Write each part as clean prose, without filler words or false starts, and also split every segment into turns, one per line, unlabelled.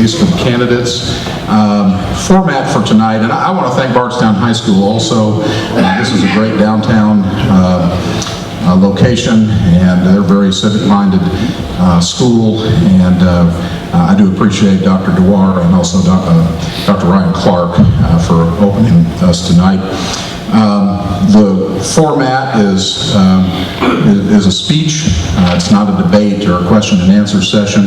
these for the candidates. Format for tonight, and I want to thank Bardstown High School also. This is a great downtown location, and they're very civic-minded school, and I do appreciate Dr. Dewar and also Dr. Ryan Clark for opening us tonight. The format is a speech. It's not a debate or a question and answer session.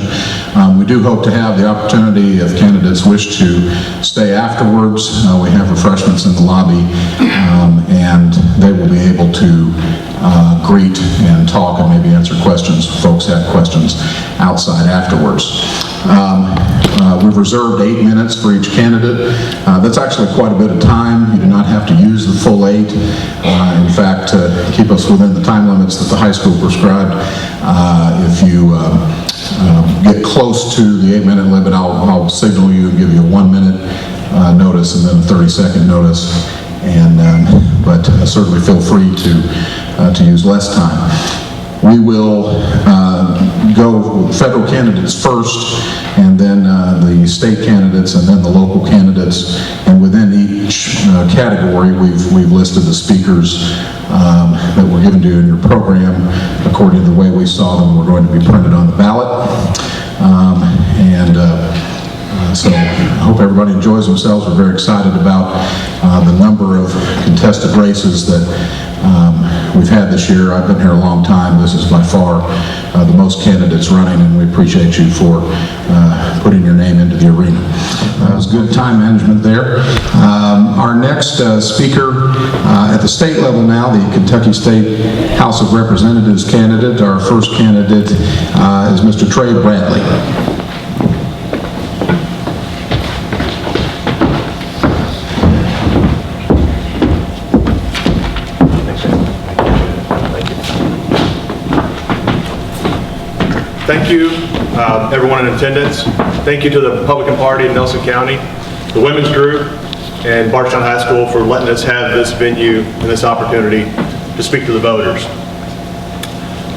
We do hope to have the opportunity, if candidates wish to stay afterwards. We have refreshments in the lobby, and they will be able to greet and talk and maybe answer questions. Folks have questions outside afterwards. We've reserved 8 minutes for each candidate. That's actually quite a bit of time. You do not have to use the full 8. In fact, to keep us within the time limits that the high school prescribed, if you get close to the 8-minute limit, I'll signal you and give you a 1-minute notice and then a 30-second notice. But certainly feel free to use less time. We will go federal candidates first, and then the state candidates, and then the local candidates. And within each category, we've listed the speakers that were given to you in your program according to the way we saw them. We're going to be printed on the ballot. So I hope everybody enjoys themselves. We're very excited about the number of contested races that we've had this year. I've been here a long time. This is by far the most candidates running, and we appreciate you for putting your name into the arena. That was good time management there. Our next speaker at the state level now, the Kentucky State House of Representatives candidate. Our first candidate is Mr. Trey Bradley.
Thank you, everyone in attendance. Thank you to the Republican Party in Nelson County, the Women's Group, and Bardstown High School for letting us have this venue and this opportunity to speak to the voters.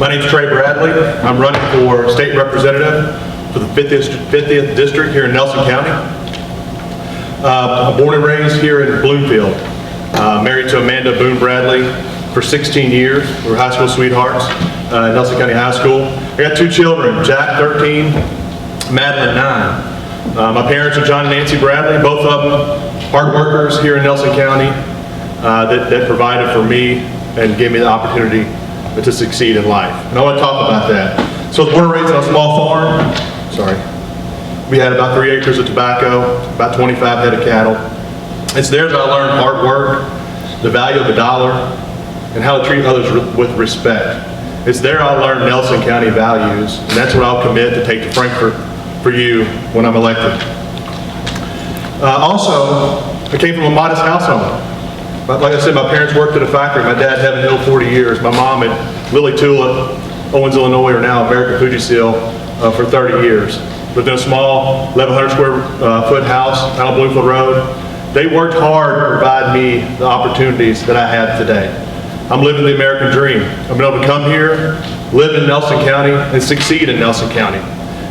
My name is Trey Bradley. I'm running for state representative for the 50th District here in Nelson County. I'm born and raised here in Bloomfield, married to Amanda Boone Bradley for 16 years. We were high school sweethearts at Nelson County High School. I got 2 children, Jack 13, Madeline 9. My parents are John and Nancy Bradley, both of them hard workers here in Nelson County that provided for me and gave me the opportunity to succeed in life. And I want to talk about that. So I was born and raised on a small farm. We had about 3 acres of tobacco, about 25 head of cattle. It's there that I learned hard work, the value of a dollar, and how to treat others with respect. It's there I learned Nelson County values, and that's what I'll commit to take to Frankfort for you when I'm elected. Also, I came from a modest household. Like I said, my parents worked at a factory. My dad had Hill 40 years. My mom at Lily Tulip, Owens, Illinois, or now American Fujifilm for 30 years. Lived in a small 1,100 square foot house out on Bloomfield Road. They worked hard to provide me the opportunities that I have today. I'm living the American dream. I've been able to come here, live in Nelson County, and succeed in Nelson County.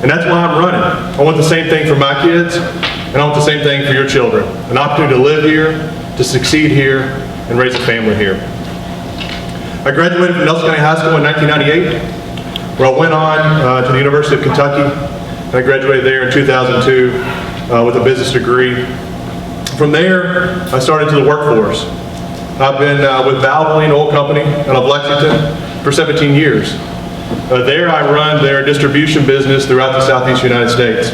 And that's why I'm running. I want the same thing for my kids, and I want the same thing for your children. An opportunity to live here, to succeed here, and raise a family here. I graduated from Nelson County High School in 1998, where I went on to the University of Kentucky, and I graduated there in 2002 with a business degree. From there, I started into the workforce. I've been with Valvoline Oil Company out of Lexington for 17 years. There I run their distribution business throughout the southeast United States.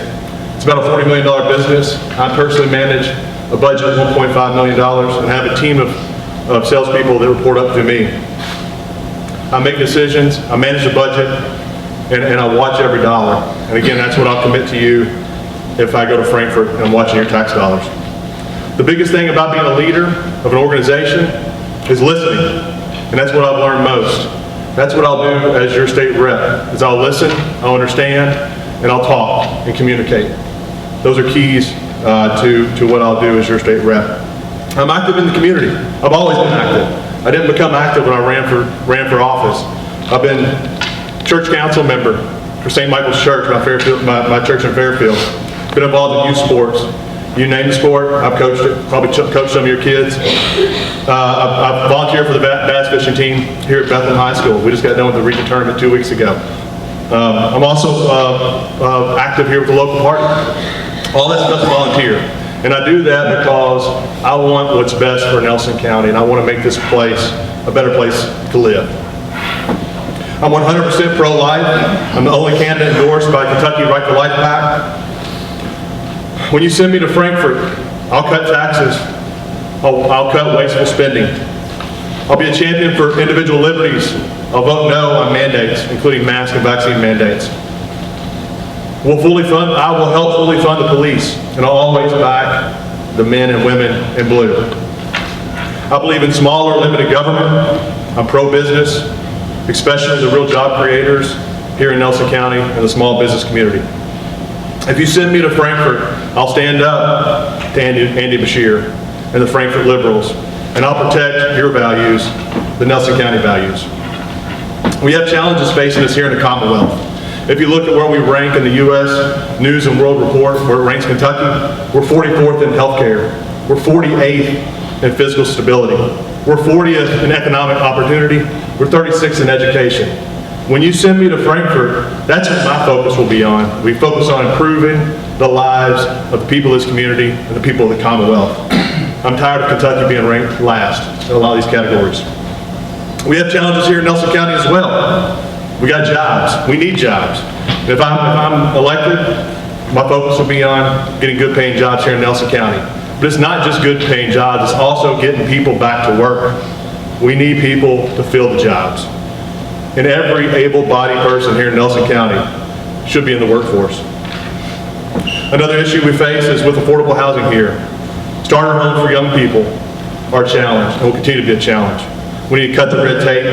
It's about a $40 million business. I personally manage a budget of $1.5 million and have a team of salespeople that report up to me. I make decisions, I manage the budget, and I watch every dollar. And again, that's what I'll commit to you if I go to Frankfort and I'm watching your tax dollars. The biggest thing about being a leader of an organization is listening, and that's what I've learned most. That's what I'll do as your state rep, is I'll listen, I'll understand, and I'll talk and communicate. Those are keys to what I'll do as your state rep. I'm active in the community. I've always been active. I didn't become active when I ran for office. I've been church council member for St. Michael's Church, my church in Fairfield. been involved in youth sports. You name the sport, I've coached it, probably coached some of your kids. I've volunteered for the bass fishing team here at Bardstown High School. We just got done with the region tournament 2 weeks ago. I'm also active here with the local party. All that stuff's volunteer. And I do that because I want what's best for Nelson County, and I want to make this place a better place to live. I'm 100% pro-life. I'm the only candidate endorsed by Kentucky Right to Life PAC. When you send me to Frankfort, I'll cut taxes. I'll cut wasteful spending. I'll be a champion for individual liberties. I'll vote no on mandates, including mask and vaccine mandates. I will help fully fund the police, and I'll always back the men and women in blue. I believe in smaller, limited government. I'm pro-business, especially the real job creators here in Nelson County and the small business community. If you send me to Frankfort, I'll stand up to Andy Beshear and the Frankfort liberals, and I'll protect your values, the Nelson County values. We have challenges facing us here in the Commonwealth. If you look at where we rank in the U.S. News and World Report, where it ranks Kentucky, we're 44th in healthcare. We're 48th in fiscal stability. We're 40th in economic opportunity. We're 36th in education. When you send me to Frankfort, that's what my focus will be on. We focus on improving the lives of the people of this community and the people of the Commonwealth. I'm tired of Kentucky being ranked last in a lot of these categories. We have challenges here in Nelson County as well. We got jobs. We need jobs. If I'm elected, my focus will be on getting good paying jobs here in Nelson County. But it's not just good paying jobs, it's also getting people back to work. We need people to fill the jobs. And every able-bodied person here in Nelson County should be in the workforce. Another issue we face is with affordable housing here. Starter homes for young people are a challenge and will continue to be a challenge. We need to cut the red tape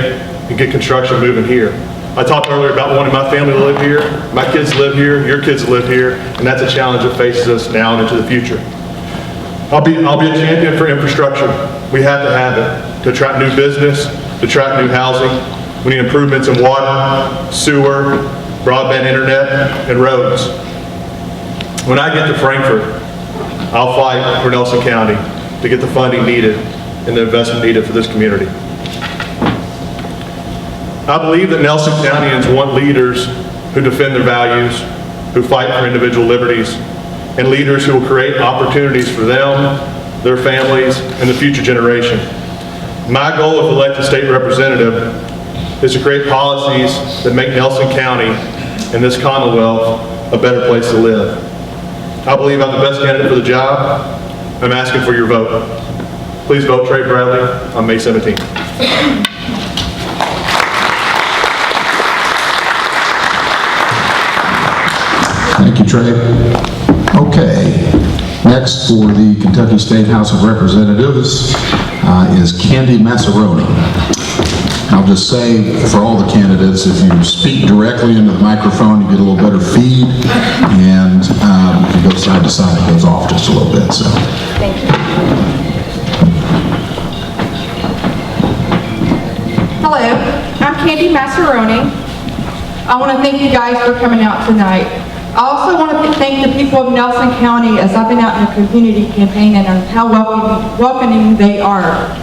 and get construction moving here. I talked earlier about wanting my family to live here, my kids live here, your kids live here, and that's a challenge that faces us now and into the future. I'll be a champion for infrastructure. We have to have it to attract new business, to attract new housing. We need improvements in water, sewer, broadband internet, and roads. When I get to Frankfort, I'll fight for Nelson County to get the funding needed and the investment needed for this community. I believe that Nelson Countyans want leaders who defend their values, who fight for individual liberties, and leaders who will create opportunities for them, their families, and the future generation. My goal as elected state representative is to create policies that make Nelson County and this Commonwealth a better place to live. I believe I'm the best candidate for the job. I'm asking for your vote. Please vote Trey Bradley on May 17th.
Thank you, Trey. Okay, next for the Kentucky State House of Representatives is Candy Massaroni. I'll just say for all the candidates, if you speak directly into the microphone, you get a little better feed, and if you go side to side, it goes off just a little bit. So.
Thank you. Hello, I'm Candy Massaroni. I want to thank you guys for coming out tonight. I also want to thank the people of Nelson County as I've been out in the community campaigning and how welcoming they are.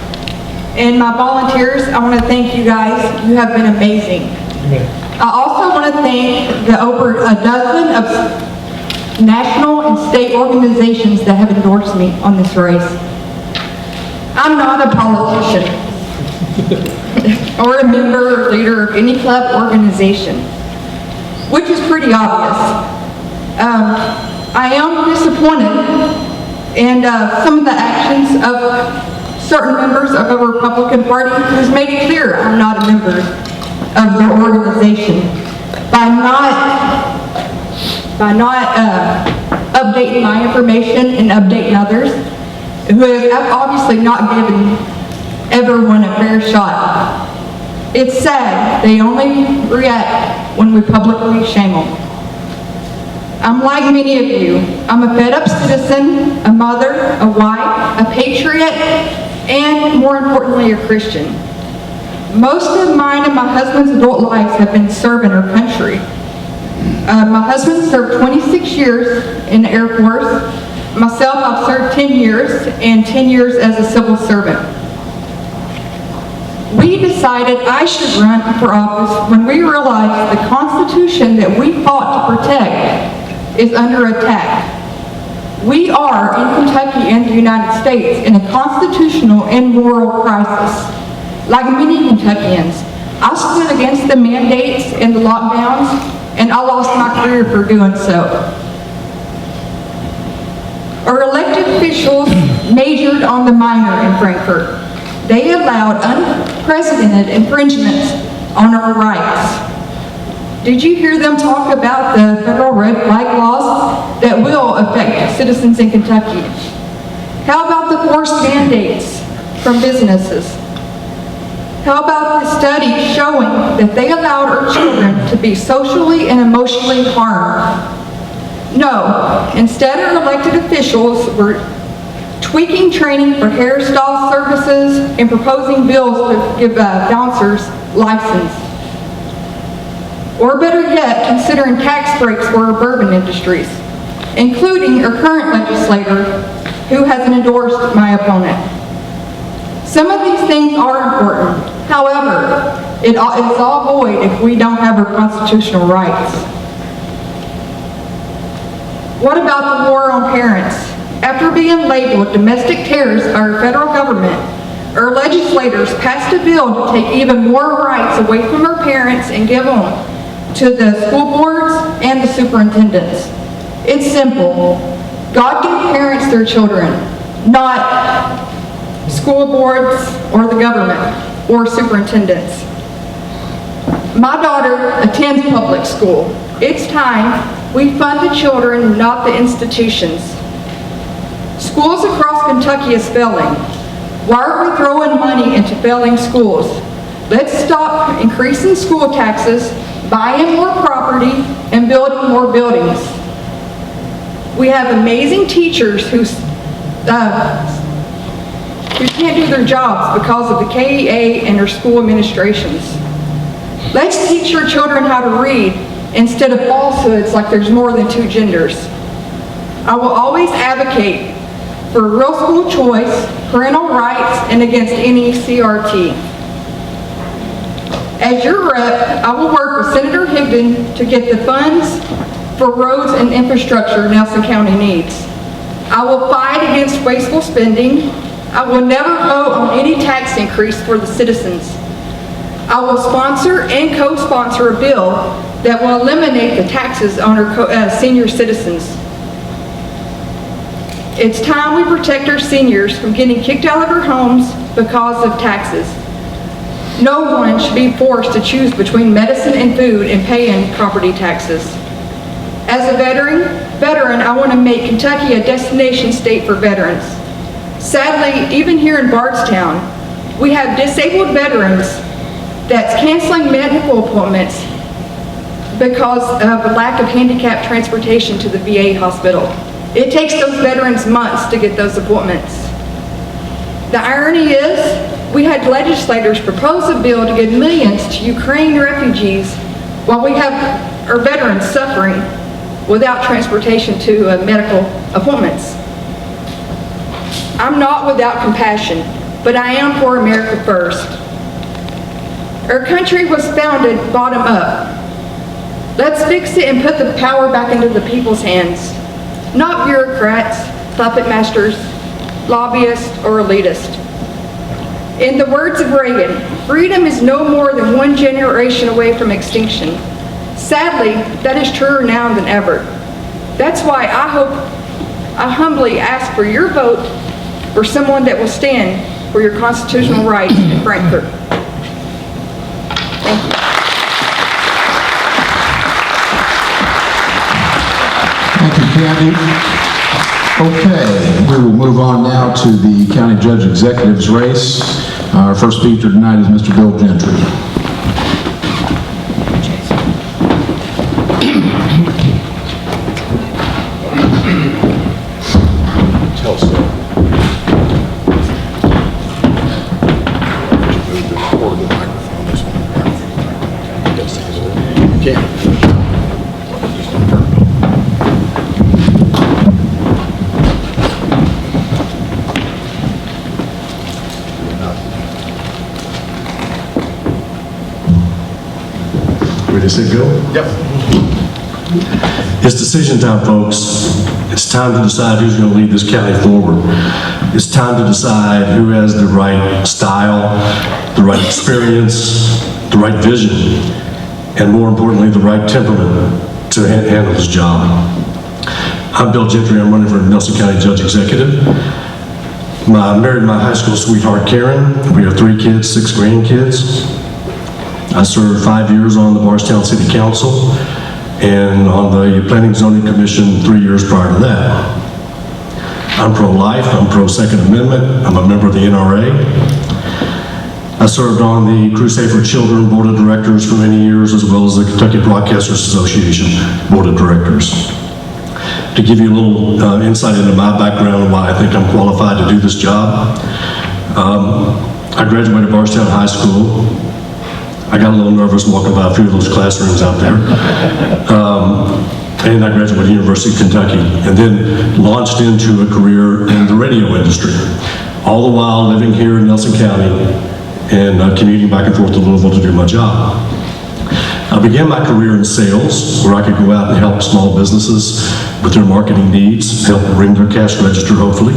And my volunteers, I want to thank you guys. You have been amazing. I also want to thank the over a dozen of national and state organizations that have endorsed me on this race. I'm not a politician or a member or leader of any club organization, which is pretty obvious. I am disappointed in some of the actions of certain members of the Republican Party who's made it clear I'm not a member of their organization by not updating my information and updating others who have obviously not given everyone a fair shot. It's sad they only react when we publicly shame them. I'm like many of you. I'm a fed-up citizen, a mother, a wife, a patriot, and more importantly, a Christian. Most of mine and my husband's adult lives have been serving our country. My husband served 26 years in the Air Force. Myself, I've served 10 years and 10 years as a civil servant. We decided I should run for office when we realized the Constitution that we fought to protect is under attack. We are, in Kentucky and the United States, in a constitutional and moral crisis. Like many Kentuckians, I stood against the mandates and the lockdowns, and I lost my career for doing so. Our elected officials majored on the minor in Frankfurt. They allowed unprecedented infringements on our rights. Did you hear them talk about the federal red flag laws that will affect citizens in Kentucky? How about the forced mandates from businesses? How about the study showing that they allowed our children to be socially and emotionally harmed? No, instead our elected officials were tweaking training for hairstyle services and proposing bills to give bouncers license. Or better yet, considering tax breaks for our bourbon industries, including our current legislator who has endorsed my opponent. Some of these things are important. However, it is all void if we don't have our constitutional rights. What about the war on parents? After being labeled domestic terrorists by our federal government, our legislators passed a bill to take even more rights away from our parents and give them to the school boards and the superintendents. It's simple. God gave parents their children, not school boards or the government or superintendents. My daughter attends public school. It's time we fund the children, not the institutions. Schools across Kentucky is failing. Why are we throwing money into failing schools? Let's stop increasing school taxes, buying more property, and building more buildings. We have amazing teachers who can't do their jobs because of the KEA and their school administrations. Let's teach our children how to read instead of falsehoods like there's more than two genders. I will always advocate for real school choice, parental rights, and against any CRT. As your rep, I will work with Senator Higdon to get the funds for roads and infrastructure Nelson County needs. I will fight against wasteful spending. I will never vote on any tax increase for the citizens. I will sponsor and co-sponsor a bill that will eliminate the taxes on our senior citizens. It's time we protect our seniors from getting kicked out of their homes because of taxes. No one should be forced to choose between medicine and food and paying property taxes. As a veteran, I want to make Kentucky a destination state for veterans. Sadly, even here in Bardstown, we have disabled veterans that's canceling medical appointments because of a lack of handicapped transportation to the VA hospital. It takes those veterans months to get those appointments. The irony is, we had legislators propose a bill to give millions to Ukraine refugees while we have our veterans suffering without transportation to medical appointments. I'm not without compassion, but I am for America first. Our country was founded bottom up. Let's fix it and put the power back into the people's hands, not bureaucrats, puppet masters, lobbyists, or elitists. In the words of Reagan, freedom is no more than one generation away from extinction. Sadly, that is truer now than ever. That's why I humbly ask for your vote for someone that will stand for your constitutional rights in Frankfurt. Thank you.
Thank you, Candy. Okay, we will move on now to the County Judge Executive's race. Our first speaker tonight is Mr. Bill Gentry.
Ready, set, go?
Yep.
It's decision time, folks. It's time to decide who's going to lead this county forward. It's time to decide who has the right style, the right experience, the right vision, and more importantly, the right temperament to handle this job. I'm Bill Gentry. I'm running for Nelson County Judge Executive. I married my high school sweetheart, Karen. We have 3 kids, 6 grandkids. I served 5 years on the Bardstown City Council and on the Planning and Zoning Commission 3 years prior to that. I'm pro-life, I'm pro-Second Amendment, I'm a member of the NRA. I served on the Crusade for Children Board of Directors for many years, as well as the Kentucky Broadcasters Association Board of Directors. To give you a little insight into my background and why I think I'm qualified to do this job, I graduated Bardstown High School. I got a little nervous walking by a few of those classrooms out there. And I graduated University of Kentucky, and then launched into a career in the radio industry, all the while living here in Nelson County and commuting back and forth to Louisville to do my job. I began my career in sales, where I could go out and help small businesses with their marketing needs, help ring their cash register, hopefully.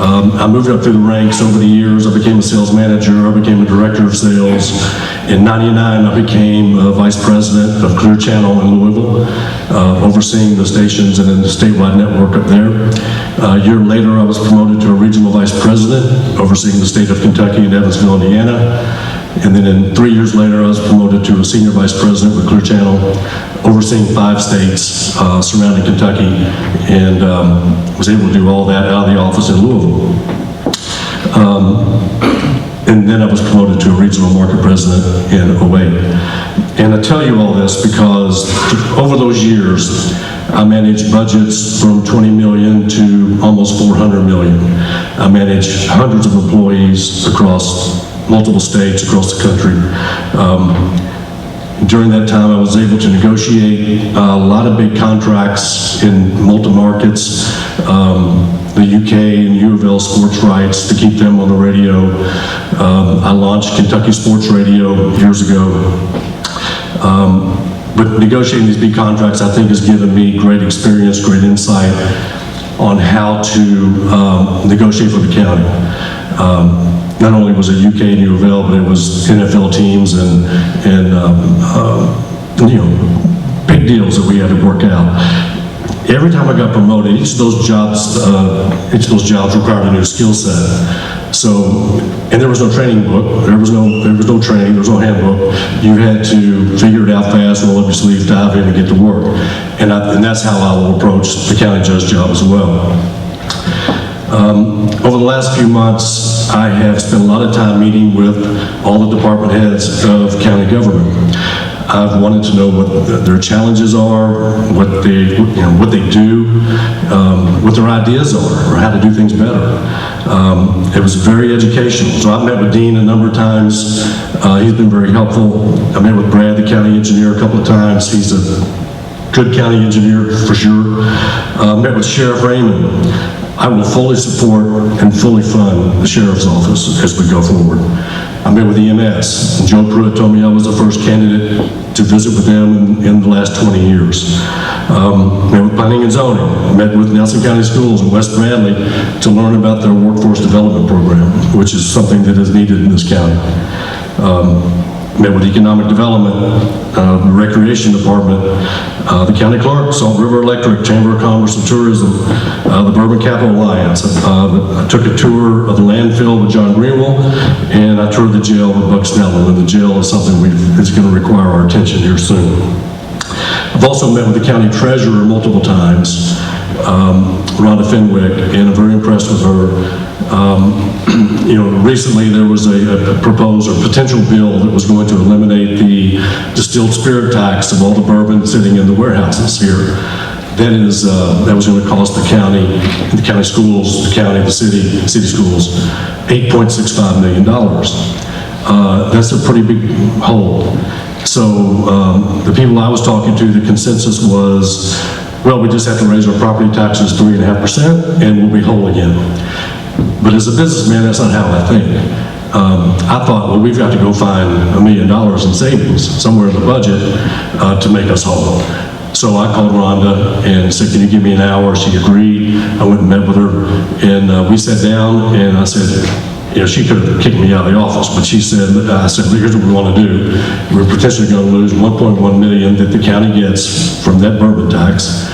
I moved up through the ranks over the years. I became a sales manager. I became a director of sales. In '99, I became a vice president of Clear Channel in Louisville, overseeing the stations and then the statewide network up there. A year later, I was promoted to a regional vice president, overseeing the state of Kentucky and Evansville, Indiana. And then 3 years later, I was promoted to a senior vice president with Clear Channel, overseeing 5 states surrounding Kentucky, and was able to do all that out of the office in Louisville. And then I was promoted to a regional market president in '08. And I tell you all this because over those years, I managed budgets from 20 million to almost 400 million. I managed hundreds of employees across multiple states across the country. During that time, I was able to negotiate a lot of big contracts in multi-markets, the UK and U of L sports rights to keep them on the radio. I launched Kentucky Sports Radio years ago. But negotiating these big contracts, I think, has given me great experience, great insight on how to negotiate for the county. Not only was it UK and U of L, but it was NFL teams and you know, big deals that we had to work out. Every time I got promoted, each of those jobs required a new skill set. So, and there was no training book, there was no training, there was no handbook. You had to figure it out fast, roll up your sleeves, dive in and get to work. And that's how I will approach the county judge job as well. Over the last few months, I have spent a lot of time meeting with all the department heads of county government. I've wanted to know what their challenges are, what they do, what their ideas are, or how to do things better. It was very educational. So I've met with Dean a number of times. He's been very helpful. I met with Brad, the county engineer, a couple of times. He's a good county engineer for sure. Met with Sheriff Raymond. I will fully support and fully fund the Sheriff's Office as we go forward. I met with EMS, and Joe Pruitt told me I was the first candidate to visit with them in the last 20 years. Met with Planning and Zoning, met with Nelson County Schools and West Bradley to learn about their workforce development program, which is something that is needed in this county. Met with Economic Development, the Recreation Department, the County Clerk, Salt River Electric, Chamber of Commerce and Tourism, the Bourbon Capital Alliance. I took a tour of the landfill with John Greenwell, and I toured the jail with Buck Snell, and the jail is something that's going to require our attention here soon. I've also met with the county treasurer multiple times, Rhonda Fenwick, and I'm very impressed with her. You know, recently there was a proposed or potential bill that was going to eliminate the distilled spirit tax of all the bourbon sitting in the warehouses here. That was going to cost the county schools, the county, the city schools, $8.65 million. That's a pretty big hole. So the people I was talking to, the consensus was, well, we just have to raise our property taxes 3.5% and we'll be whole again. But as a businessman, that's not how I think. I thought, well, we've got to go find $1 million in savings somewhere in the budget to make us whole. So I called Rhonda and said, can you give me an hour? She agreed. I went and met with her, and we sat down, and I said, you know, she could have kicked me out of the office, but she said, I said, here's what we want to do. We're potentially going to lose $1.1 million that the county gets from that bourbon tax,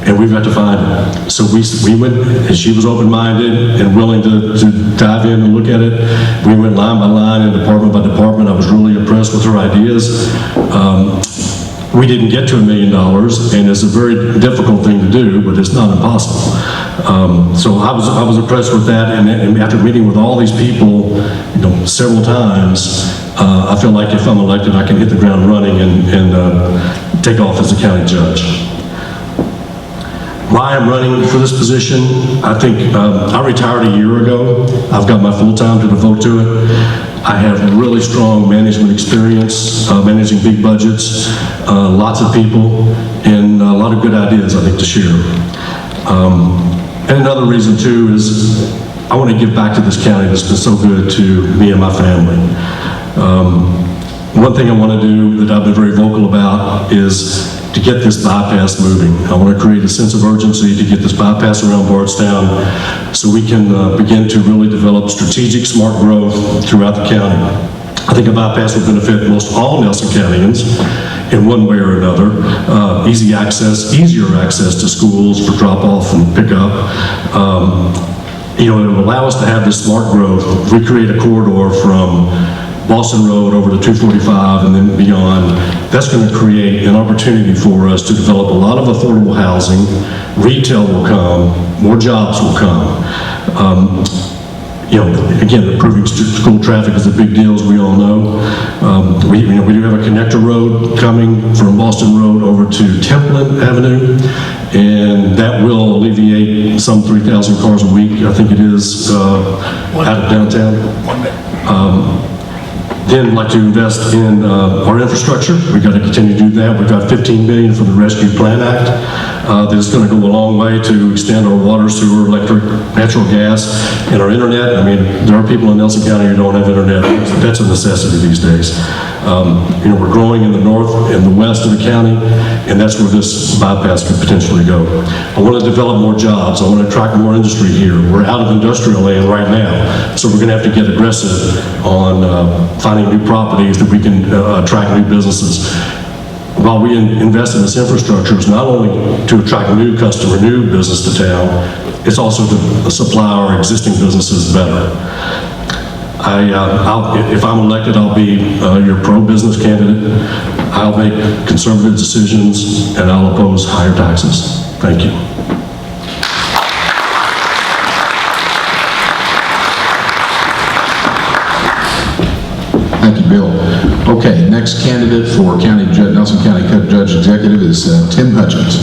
and we've got to find it. So we went, and she was open-minded and willing to dive in and look at it. We went line by line and department by department. I was really impressed with her ideas. We didn't get to $1 million, and it's a very difficult thing to do, but it's not impossible. So I was impressed with that, and after meeting with all these people, you know, several times, I feel like if I'm elected, I can hit the ground running and take off as a county judge. Why I'm running for this position, I think I retired a year ago. I've got my full time to devote to it. I have really strong management experience, managing big budgets, lots of people, and a lot of good ideas, I think, to share. And another reason, too, is I want to give back to this county that's been so good to me and my family. One thing I want to do that I've been very vocal about is to get this bypass moving. I want to create a sense of urgency to get this bypass around Bardstown so we can begin to really develop strategic, smart growth throughout the county. I think a bypass would benefit most all Nelson Countyans in one way or another. Easier access to schools for drop-off and pickup. You know, it will allow us to have this smart growth. If we create a corridor from Boston Road over to 245 and then beyond, that's going to create an opportunity for us to develop a lot of affordable housing. Retail will come, more jobs will come. You know, again, improving school traffic is a big deal, as we all know. We do have a connector road coming from Boston Road over to Templin Avenue, and that will alleviate some 3,000 cars a week, I think it is, out of downtown. Then like to invest in our infrastructure. We've got to continue to do that. We've got $15 million for the Rescue Plan Act that is going to go a long way to extend our water, sewer, electric, natural gas, and our internet. I mean, there are people in Nelson County who don't have internet. That's a necessity these days. You know, we're growing in the north and the west of the county, and that's where this bypass could potentially go. I want to develop more jobs. I want to attract more industry here. We're out of industrial land right now, so we're going to have to get aggressive on finding new properties that we can attract new businesses. While we invest in this infrastructure, it's not only to attract new customer, new business to town, it's also to supply our existing businesses better. If I'm elected, I'll be your pro-business candidate. I'll make conservative decisions, and I'll oppose higher taxes. Thank you.
Thank you, Bill. Okay, next candidate for Nelson County Judge Executive is Tim Hutchins.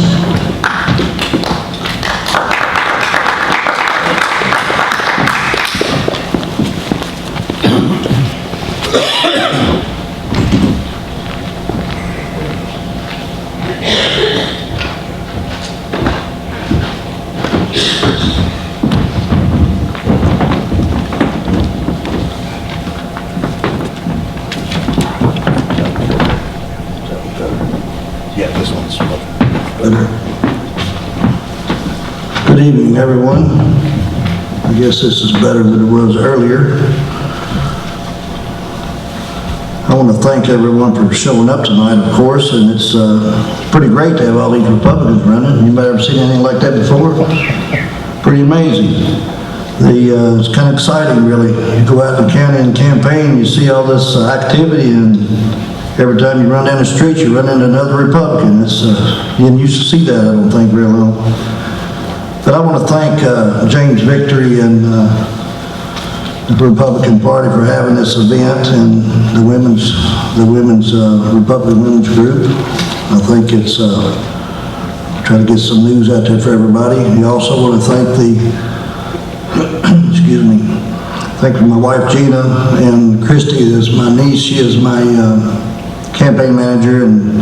Good evening, everyone. I guess this is better than it was earlier. I want to thank everyone for showing up tonight, of course, and it's pretty great to have all these Republicans running. Anybody ever seen anything like that before? Pretty amazing. It's kind of exciting, really. You go out in the county and campaign, you see all this activity, and every time you run down the street, you run into another Republican. You didn't used to see that, I don't think, real long. But I want to thank James Victory and the Republican Party for having this event, and the Republican Women's Group. I think it's try to get some news out there for everybody. We also want to thank thank my wife Gina and Christy is my niece. She is my campaign manager, and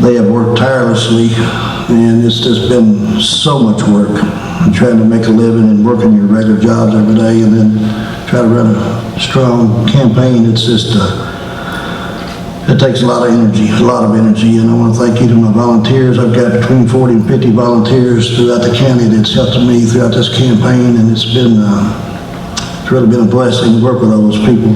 they have worked tirelessly, and it's just been so much work. trying to make a living and working your regular jobs every day, and then try to run a strong campaign. It's just, it takes a lot of energy, and I want to thank you to my volunteers. I've got between 40 and 50 volunteers throughout the county that's helped me throughout this campaign, and it's really been a blessing to work with all those people.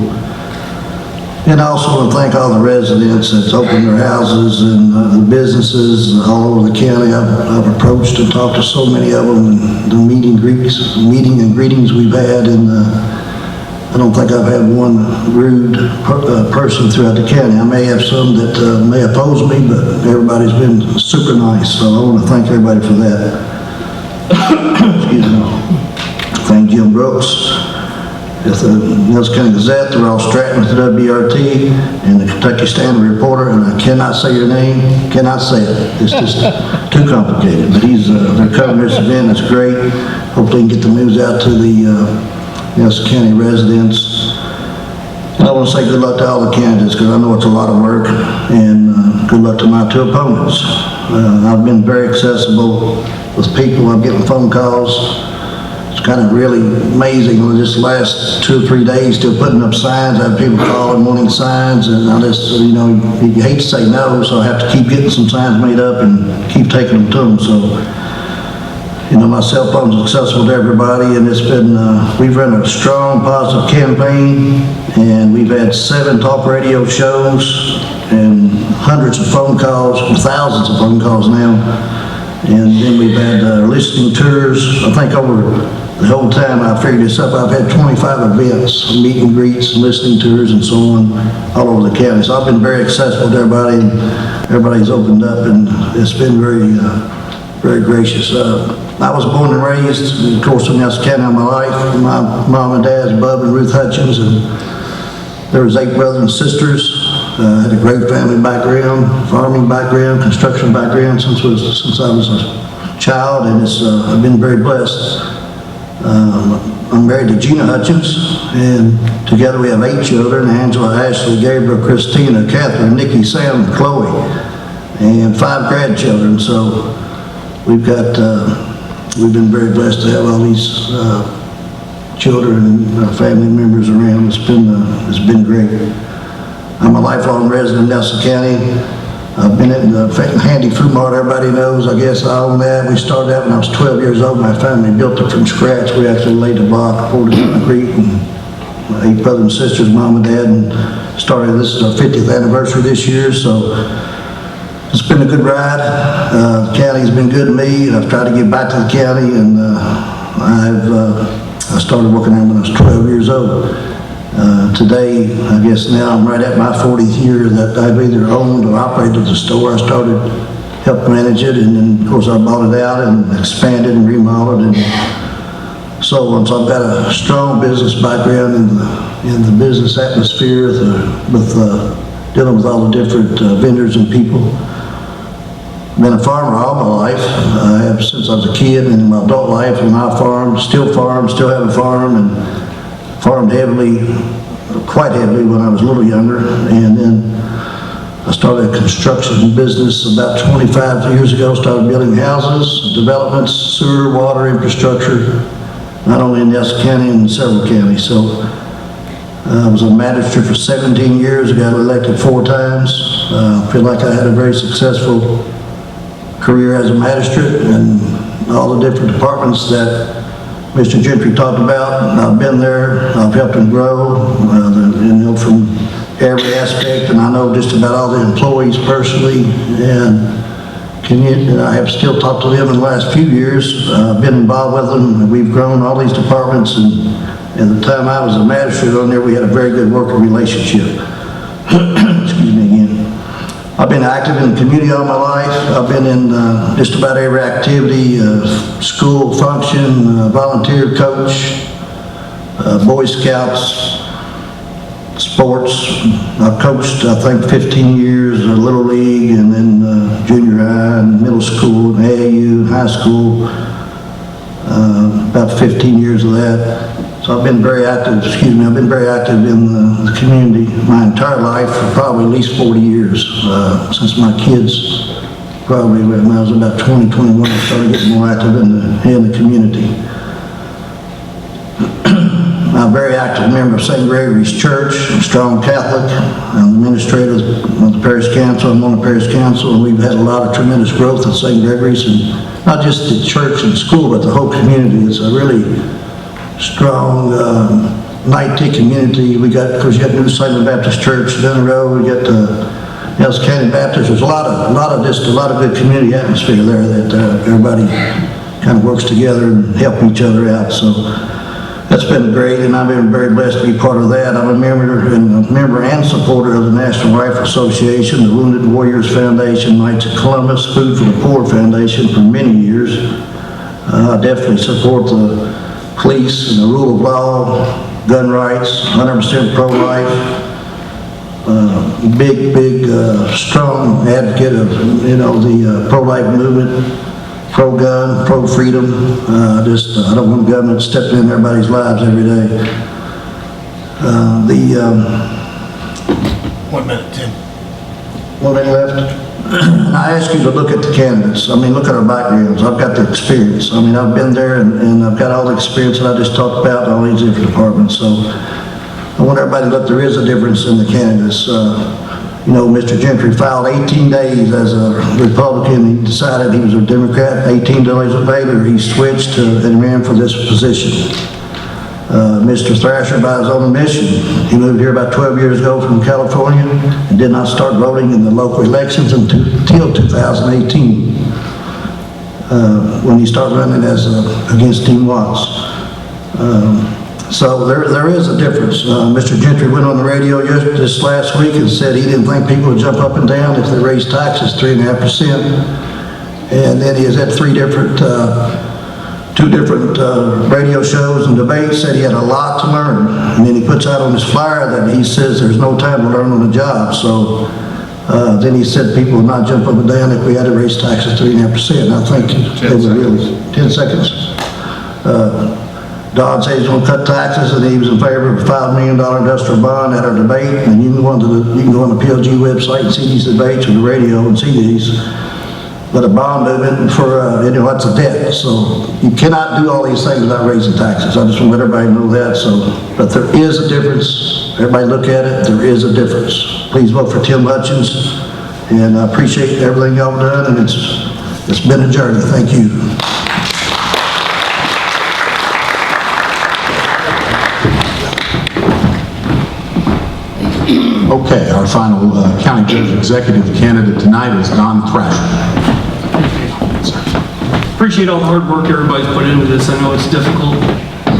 And I also want to thank all the residents that's opened their houses and the businesses all over the county. I've approached and talked to so many of them, and the meeting and greetings we've had, and I don't think I've had one rude person throughout the county. I may have some that may oppose me, but everybody's been super nice, so I want to thank everybody for that. Excuse me. Thank Jim Brooks with the Nelson County Gazette, the Todd Stratton with the WRT, and the Kentucky Standard Reporter, and I cannot say your name, cannot say it. It's just too complicated, but they're covering this event. It's great. Hopefully we can get the news out to the Nelson County residents. And I want to say good luck to all the candidates, because I know it's a lot of work, and good luck to my two opponents. I've been very accessible with people. I'm getting phone calls. It's kind of really amazing. This last 2 or 3 days, still putting up signs. I have people calling, wanting signs, and I just, you hate to say no, so I have to keep getting some signs made up and keep taking them to them. So, my cell phone's accessible to everybody, and it's been, we've run a strong, positive campaign, and we've had 7 talk radio shows and hundreds of phone calls, thousands of phone calls now. And then we've had listening tours. I think over the whole time I figured this up, I've had 25 events, meet and greets, listening tours, and so on, all over the county. So I've been very accessible to everybody, and everybody's opened up, and it's been very, very gracious. I was born and raised, of course, in Nelson County all my life. My mom and dad's Bub and Ruth Hutchins, and there was 8 brothers and sisters. Had a great family background, farming background, construction background since I was a child, and I've been very blessed. I'm married to Gina Hutchins, and together we have 8 children: Angela, Ashley, Gabriel, Christina, Catherine, Nikki, Sam, Chloe, and 5 grandchildren. So we've been very blessed to have all these children and family members around. It's been great. I'm a lifelong resident of Nelson County. I've been in the Handy Food Mart, everybody knows. I guess I own that. We started out when I was 12 years old. My family built it from scratch. We actually laid the block, poured the concrete, and 8 brothers and sisters, mom and dad, and started. This is our 50th anniversary this year, so it's been a good ride. The county's been good to me. I've tried to give back to the county, and I started working there when I was 12 years old. Today, I guess now I'm right at my 40th year that I've either owned or operated the store. I started, helped manage it, and then of course I bought it out and expanded and remodeled and so on. So I've got a strong business background in the business atmosphere with dealing with all the different vendors and people. Been a farmer all my life. I have since I was a kid, and in my adult life, and I farmed, still have a farm, and farmed quite heavily when I was a little younger. And then I started a construction business about 25 years ago, started building houses, developments, sewer, water, infrastructure, not only in Nelson County and several counties. So I was a magistrate for 17 years, got elected 4 times. I feel like I had a very successful career as a magistrate, and all the different departments that Mr. Gentry talked about. I've been there, I've helped them grow, from every aspect, and I know just about all the employees personally, and I have still talked to them in the last few years. I've been involved with them, and we've grown all these departments, and at the time I was a magistrate on there, we had a very good working relationship. Excuse me again. I've been active in the community all my life. I've been in just about every activity, school function, volunteer coach, Boy Scouts, sports. I've coached, I think, 15 years, Little League, and then junior high and middle school, and AAU, high school, about 15 years of that. So I've been very active, in the community my entire life, for probably at least 40 years, since my kids probably when I was about 20, 21, I started getting more active in the community. I'm a very active member of St. Gregory's Church, a strong Catholic. I'm the administrator of the parish council. I'm on the parish council, and we've had a lot of tremendous growth at St. Gregory's, and not just the church and school, but the whole community. It's a really strong night-tea community. We got, of course, you got New Salem Baptist Church down the road. We got Nelson County Baptist. There's a lot of good community atmosphere there that everybody kind of works together and help each other out. So that's been great, and I've been very blessed to be part of that. I'm a member and supporter of the National Rifle Association, the Wounded Warriors Foundation, Knights of Columbus, Food for the Poor Foundation for many years. I definitely support the police and the rule of law, gun rights, 100% pro-life. Big, strong advocate of, the pro-life movement. Pro-gun, pro-freedom. I don't want government stepping in everybody's lives every day.
1 minute, Tim.
1 minute left. And I ask you to look at the candidates. I mean, look at our backgrounds. I've got the experience. I mean, I've been there and I've got all the experience that I just talked about in all these different departments. So I want everybody to look. There is a difference in the candidates. Mr. Gentry filed 18 days as a Republican. He decided he was a Democrat. 18 days later, he switched and ran for this position. Mr. Thrasher, by his own admission, he moved here about 12 years ago from California and did not start voting in the local elections until 2018, when he started running against Dean Watts. So there is a difference. Mr. Gentry went on the radio this last week and said he didn't think people would jump up and down if they raised taxes 3.5%. And then he has had two different radio shows and debates, said he had a lot to learn. And then he puts out on his flyer that he says there's no time to learn on the job. So then he said people would not jump up and down if we had to raise taxes 3.5%. I think they would really, 10 seconds. Don said he's going to cut taxes, and he was in favor of a $5 million industrial bond at our debate. And you can go on the PLG website and see these debates on the radio and see these. But a bond movement for, that's a debt. So you cannot do all these things without raising taxes. I just want to let everybody know that. But there is a difference. Everybody look at it. There is a difference. Please vote for Tim Hutchins. And I appreciate everything y'all done, and it's been a journey. Thank you.
Okay, our final county judge executive candidate tonight is Don Thrasher.
Appreciate all the hard work everybody's put into this. I know it's difficult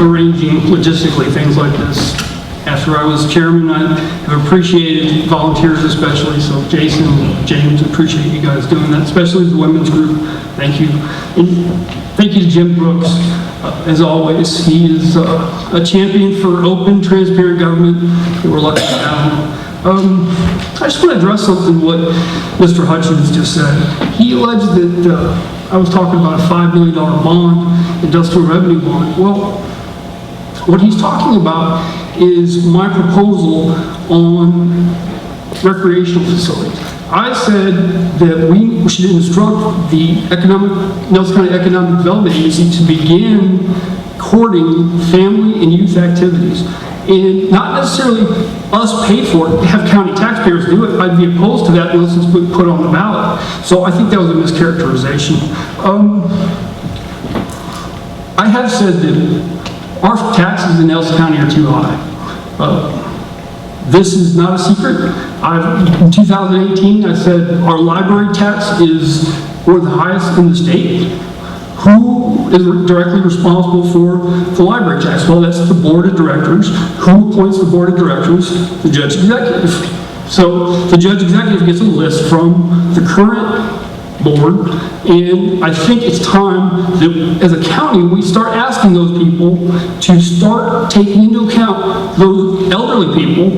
arranging logistically things like this. After I was chairman, I have appreciated volunteers especially, so Jason, James, appreciate you guys doing that, especially the women's group. Thank you. And thank you to Jim Brooks. As always, he is a champion for open, transparent government, and we're lucky to have him. I just want to address something what Mr. Hutchins just said. He alleged that I was talking about a $5 million bond, industrial revenue bond. Well, what he's talking about is my proposal on recreational facilities. I said that we should instruct the Nelson County Economic Development Agency to begin courting family and youth activities. And not necessarily us pay for it, have county taxpayers do it. I'd be opposed to that unless it's been put on the ballot. So I think that was a mischaracterization. I have said that our taxes in Nelson County are too high. This is not a secret. In 2018, I said our library tax is one of the highest in the state. Who is directly responsible for the library tax? Well, that's the board of directors. Who appoints the board of directors? The judge executive. So the judge executive gets a list from the current board, and I think it's time that as a county we start asking those people to start taking into account those elderly people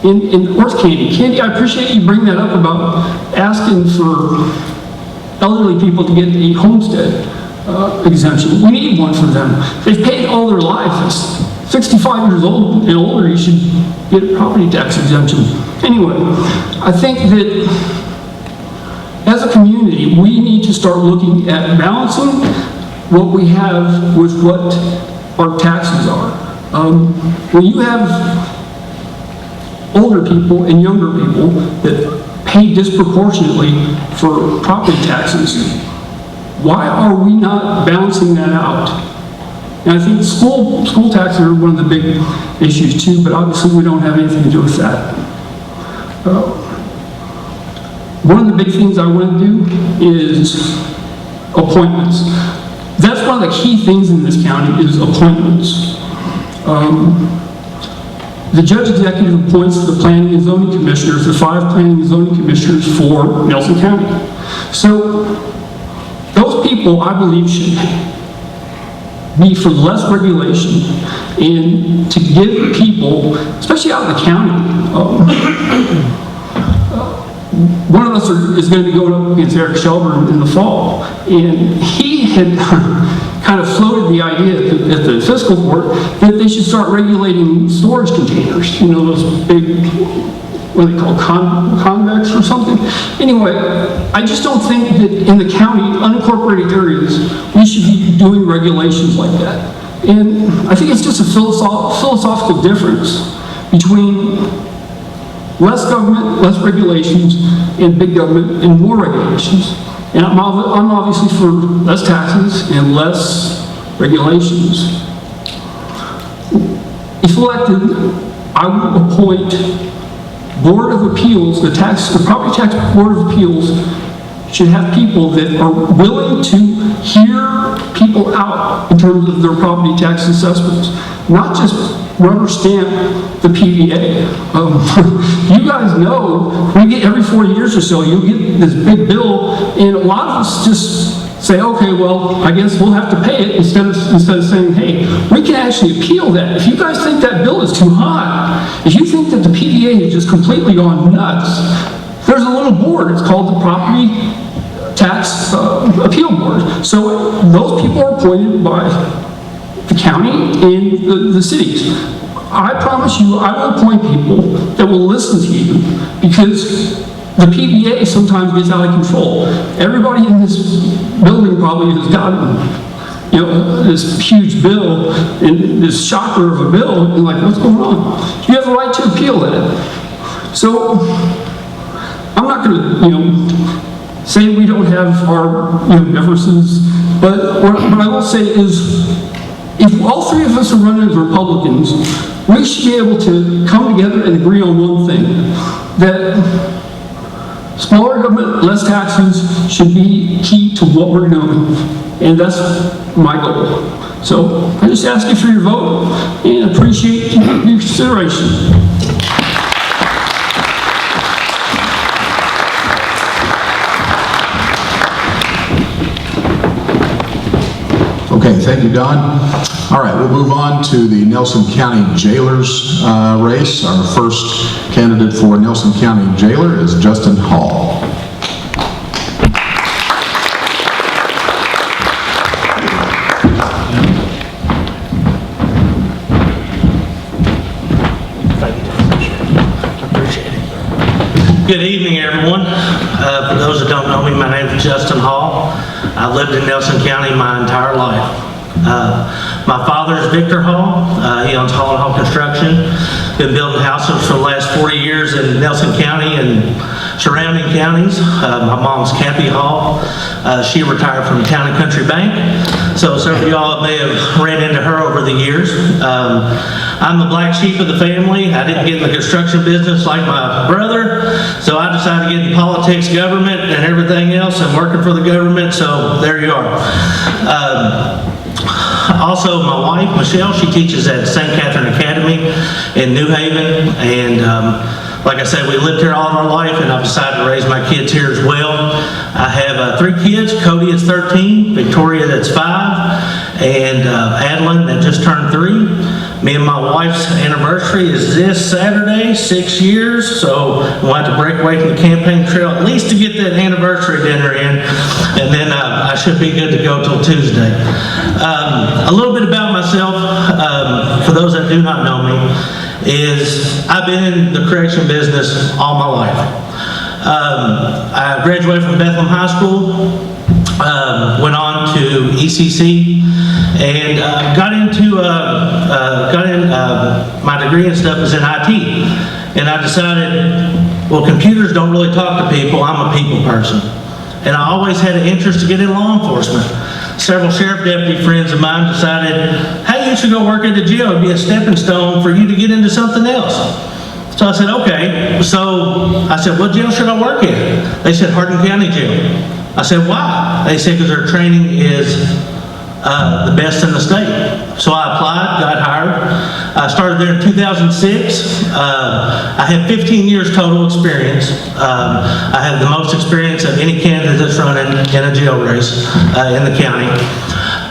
in North Candy. Candy, I appreciate you bringing that up about asking for elderly people to get a homestead exemption. We need one for them. They've paid all their lives. 65 years old and older, you should get a property tax exemption. Anyway, I think that as a community, we need to start looking at balancing what we have with what our taxes are. When you have older people and younger people that pay disproportionately for property taxes, why are we not balancing that out? And I think school taxes are one of the big issues too, but obviously we don't have anything to do with that. One of the big things I want to do is appointments. That's one of the key things in this county is appointments. The judge executive appoints the planning and zoning commissioners, the 5 planning and zoning commissioners for Nelson County. So those people, I believe, should be for less regulation and to give people, especially out in the county, one of us is going to be going up against Eric Shelburne in the fall, and he had kind of floated the idea at the fiscal court that they should start regulating storage containers, you know, those big, what are they called, convex or something? Anyway, I just don't think that in the county, unincorporated areas, we should be doing regulations like that. And I think it's just a philosophical difference between less government, less regulations, and big government and more regulations. And I'm obviously for less taxes and less regulations. If elected, I would appoint Board of Appeals, the Property Tax Board of Appeals should have people that are willing to hear people out in terms of their property tax assessments, not just rubber stamp the PVA. You guys know, we get every 4 years or so, you get this big bill, and a lot of us just say, okay, well, I guess we'll have to pay it, instead of saying, hey, we can actually appeal that. If you guys think that bill is too high, if you think that the PVA has just completely gone nuts, there's a little board, it's called the Property Tax Appeal Board. So those people are appointed by the county and the cities. I promise you, I will appoint people that will listen to you, because the PVA sometimes gets out of control. Everybody in this building probably has gotten, you know, this huge bill and this shocker of a bill, and like, what's going on? You have the right to appeal that. So I'm not going to, you know, say we don't have our, you know, differences, but what I will say is, if all 3 of us are running as Republicans, we should be able to come together and agree on one thing, that smaller government, less taxes should be key to what we're doing, and that's my goal. So I just ask you for your vote and appreciate your consideration.
Okay, thank you, Don. All right, we'll move on to the Nelson County Jailers race. Our first candidate for Nelson County Jailer is Justin Hall.
Good evening, everyone. For those that don't know me, my name is Justin Hall. I've lived in Nelson County my entire life. My father is Victor Hall. He owns Hall & Hall Construction. Been building houses for the last 40 years in Nelson County and surrounding counties. My mom's Kathy Hall. She retired from Town & Country Bank. So some of y'all may have ran into her over the years. I'm the black sheep of the family. I didn't get in the construction business like my brother, so I decided to get in politics, government, and everything else, and working for the government, so there you are. Also, my wife, Michelle, she teaches at St. Catherine Academy in New Haven, and like I said, we lived here all of our life, and I've decided to raise my kids here as well. I have 3 kids. Cody is 13, Victoria that's 5, and Adeline that just turned 3. Me and my wife's anniversary is this Saturday, 6 years, so we'll have to break away from the campaign trail at least to get that anniversary dinner in, and then I should be good to go till Tuesday. A little bit about myself, for those that do not know me, is I've been in the correction business all my life. I graduated from Bethlehem High School, went on to ECC, and my degree and stuff is in IT. And I decided, well, computers don't really talk to people. I'm a people person. And I always had an interest to get in law enforcement. Several sheriff deputy friends of mine decided, hey, you should go work at the jail. It'd be a stepping stone for you to get into something else. So I said, okay. So I said, what jail should I work in? They said, Hardin County Jail. I said, why? They said, because their training is the best in the state. So I applied, got hired. I started there in 2006. I had 15 years total experience. I have the most experience of any candidate that's running in a jail race in the county.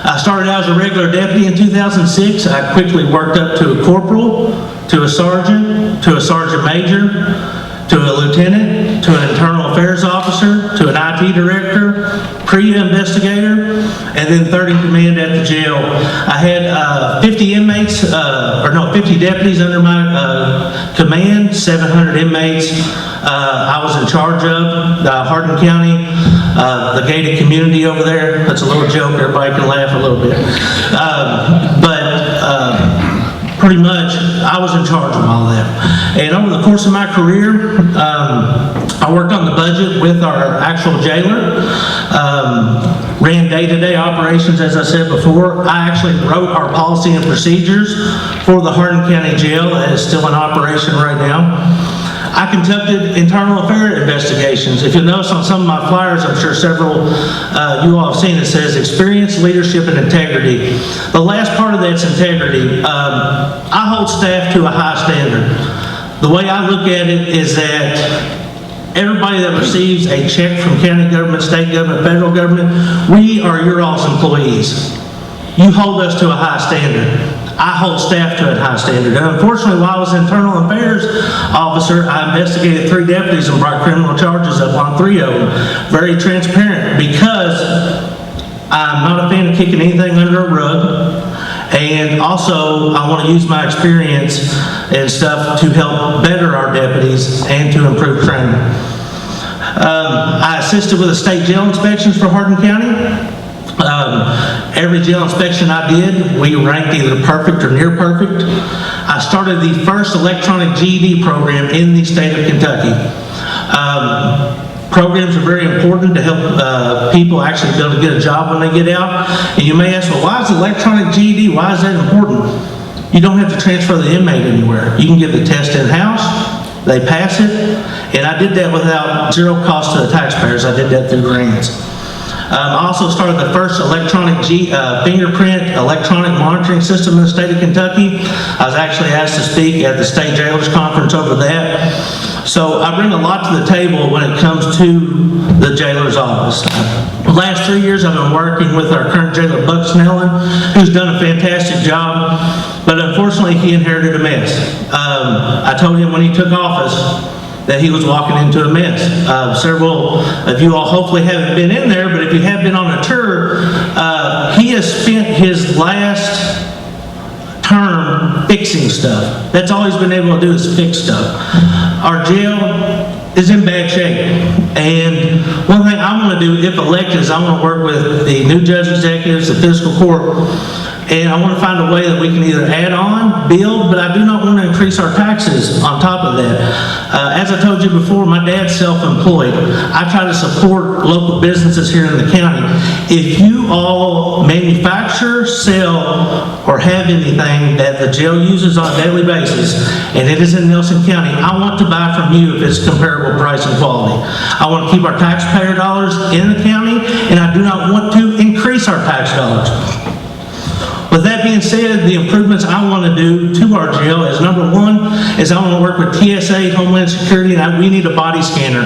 I started out as a regular deputy in 2006. I quickly worked up to a corporal, to a sergeant major, to a lieutenant, to an internal affairs officer, to an IT director, pre-investigator, and then third in command at the jail. I had 50 deputies under my command, 700 inmates. I was in charge of Hardin County, the gated community over there. That's a little joke, everybody can laugh a little bit. Pretty much, I was in charge of all that. And over the course of my career, I worked on the budget with our actual jailer, ran day-to-day operations, as I said before. I actually wrote our policy and procedures for the Hardin County Jail that is still in operation right now. I conducted internal affair investigations. If you'll notice on some of my flyers, I'm sure several you all have seen, it says experience, leadership, and integrity. The last part of that's integrity. I hold staff to a high standard. The way I look at it is that everybody that receives a check from county government, state government, federal government, we are your all's employees. You hold us to a high standard. I hold staff to a high standard. And unfortunately, while I was internal affairs officer, I investigated 3 deputies and brought criminal charges up on 3 of them. Very transparent, because I'm not a fan of kicking anything under a rug. And also, I want to use my experience and stuff to help better our deputies and to improve training. I assisted with the state jail inspections for Hardin County. Every jail inspection I did, we ranked either perfect or near perfect. I started the first electronic GED program in the state of Kentucky. Programs are very important to help people actually be able to get a job when they get out. And you may ask, well, why is electronic GED, why is that important? You don't have to transfer the inmate anywhere. You can get the test in-house, they pass it, and I did that without zero cost to the taxpayers. I did that through grants. I also started the first electronic fingerprint electronic monitoring system in the state of Kentucky. I was actually asked to speak at the state jailers conference over that. So I bring a lot to the table when it comes to the jailer's office. The last 3 years I've been working with our current jailer, Buck Snellen, who's done a fantastic job, but unfortunately he inherited a mess. I told him when he took office that he was walking into a mess. Several of you all hopefully haven't been in there, but if you have been on a tour, he has spent his last term fixing stuff. That's all he's been able to do is fix stuff. Our jail is in bad shape. And one thing I want to do, if elected, is I want to work with the new judge executives, the fiscal court, and I want to find a way that we can either add on, build, but I do not want to increase our taxes on top of that. As I told you before, my dad's self-employed. I try to support local businesses here in the county. If you all manufacture, sell, or have anything that the jail uses on a daily basis, and it is in Nelson County, I want to buy from you if it's comparable price and quality. I want to keep our taxpayer dollars in the county, and I do not want to increase our tax dollars. With that being said, the improvements I want to do to our jail is, number one, is I want to work with TSA, Homeland Security, and we need a body scanner.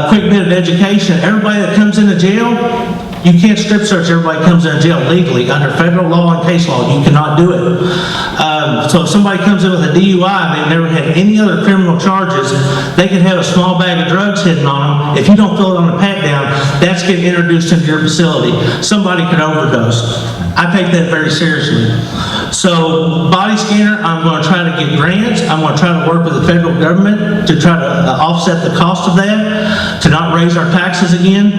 Quick bit of education. Everybody that comes into jail, you can't strip search everybody comes into jail legally. Under federal law and case law, you cannot do it. So if somebody comes in with a DUI and they've never had any other criminal charges, they can have a small bag of drugs hidden on them. If you don't fill it on the pat down, that's getting introduced into your facility. Somebody could overdose. I take that very seriously. So body scanner, I'm going to try to get grants. I'm going to try to work with the federal government to try to offset the cost of that, to not raise our taxes again.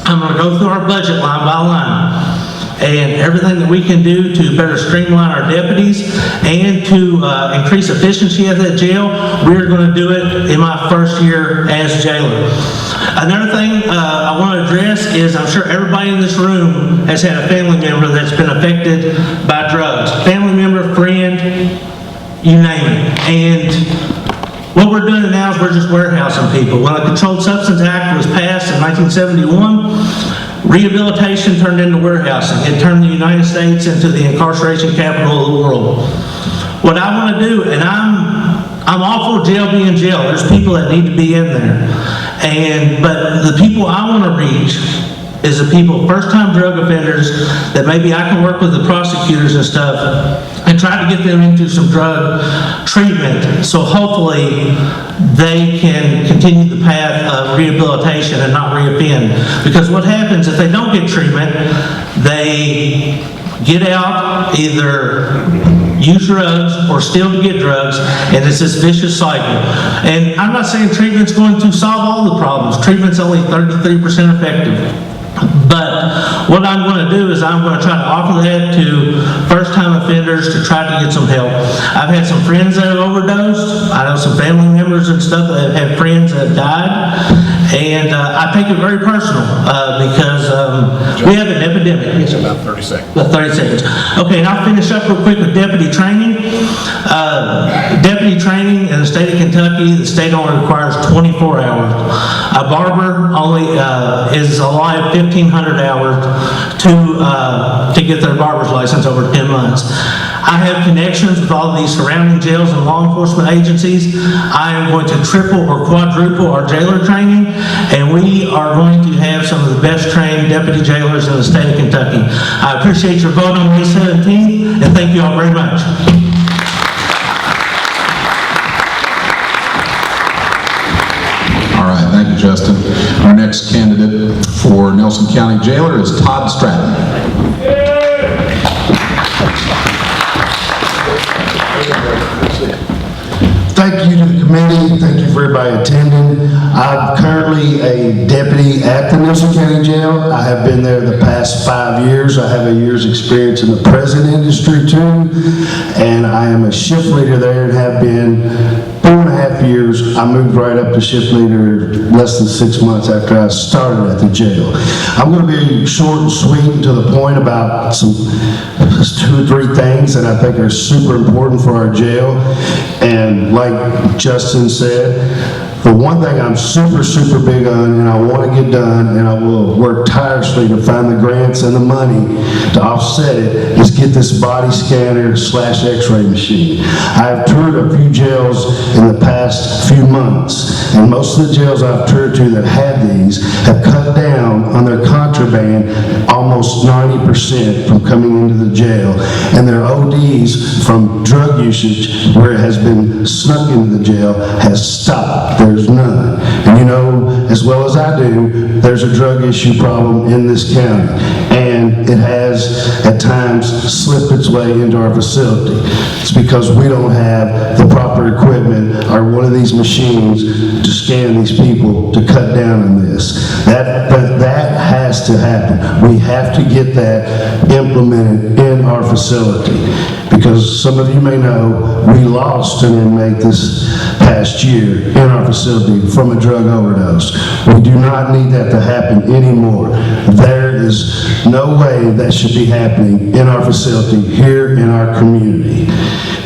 I'm going to go through our budget line by line and everything that we can do to better streamline our deputies and to increase efficiency at that jail. We're going to do it in my first year as jailer. Another thing I want to address is I'm sure everybody in this room has had a family member that's been affected by drugs. Family member, friend, you name it. And what we're doing now is we're just warehousing people. When the Controlled Substance Act was passed in 1971, rehabilitation turned into warehousing. It turned the United States into the incarceration capital of the world. What I want to do, and I'm all for jail being jail. There's people that need to be in there. But the people I want to reach is the people, first-time drug offenders, that maybe I can work with the prosecutors and stuff and try to get them into some drug treatment, so hopefully they can continue the path of rehabilitation and not reoffend. Because what happens if they don't get treatment, they get out, either use drugs or still to get drugs, and it's this vicious cycle. And I'm not saying treatment's going to solve all the problems. Treatment's only 33% effective. But what I'm going to do is I'm going to try to offer that to first-time offenders to try to get some help. I've had some friends that have overdosed. I know some family members and stuff that have friends that have died. And I take it very personal because we have an epidemic.
It's about 30 seconds.
About 30 seconds. Okay, and I'll finish up real quick with deputy training. Deputy training in the state of Kentucky, the state only requires 24 hours. A barber only is allowed 1,500 hours to get their barber's license over 10 months. I have connections with all of these surrounding jails and law enforcement agencies. I am going to triple or quadruple our jailer training, and we are going to have some of the best trained deputy jailers in the state of Kentucky. I appreciate your vote on May 17th, and thank you all very much.
All right, thank you, Justin. Our next candidate for Nelson County Jailer is Todd Stratton.
Thank you to the committee. Thank you for everybody attending. I'm currently a deputy at the Nelson County Jail. I have been there the past 5 years. I have a year's experience in the prison industry too, and I am a shift leader there and have been 4.5 years. I moved right up to shift leader less than 6 months after I started at the jail. I'm going to be short and sweet and to the point about some 2 or 3 things that I think are super important for our jail. And like Justin said, the one thing I'm super big on, and I want to get done, and I will work tirelessly to find the grants and the money to offset it, is get this body scanner / x-ray machine. I've toured a few jails in the past few months, and most of the jails I've toured to that had these have cut down on their contraband almost 90% from coming into the jail, and their ODs from drug usage, where it has been snuck into the jail, has stopped. There's none. And you know as well as I do, there's a drug issue problem in this county, and it has at times slipped its way into our facility. It's because we don't have the proper equipment or one of these machines to scan these people to cut down on this. That has to happen. We have to get that implemented in our facility, because some of you may know we lost an inmate this past year in our facility from a drug overdose. We do not need that to happen anymore. There is no way that should be happening in our facility here in our community.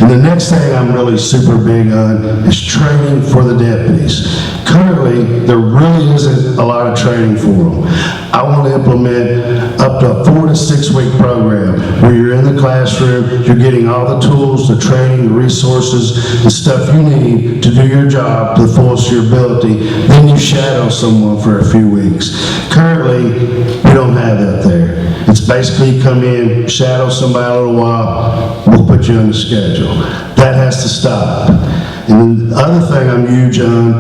And the next thing I'm really super big on is training for the deputies. Currently, there really isn't a lot of training for them. I want to implement up to a 4 to 6 week program where you're in the classroom, you're getting all the tools, the training, the resources, the stuff you need to do your job to the fullest of your ability. Then you shadow someone for a few weeks. Currently, we don't have that there. It's basically come in, shadow somebody a little while, we'll put you on the schedule. That has to stop. And then the other thing I'm huge on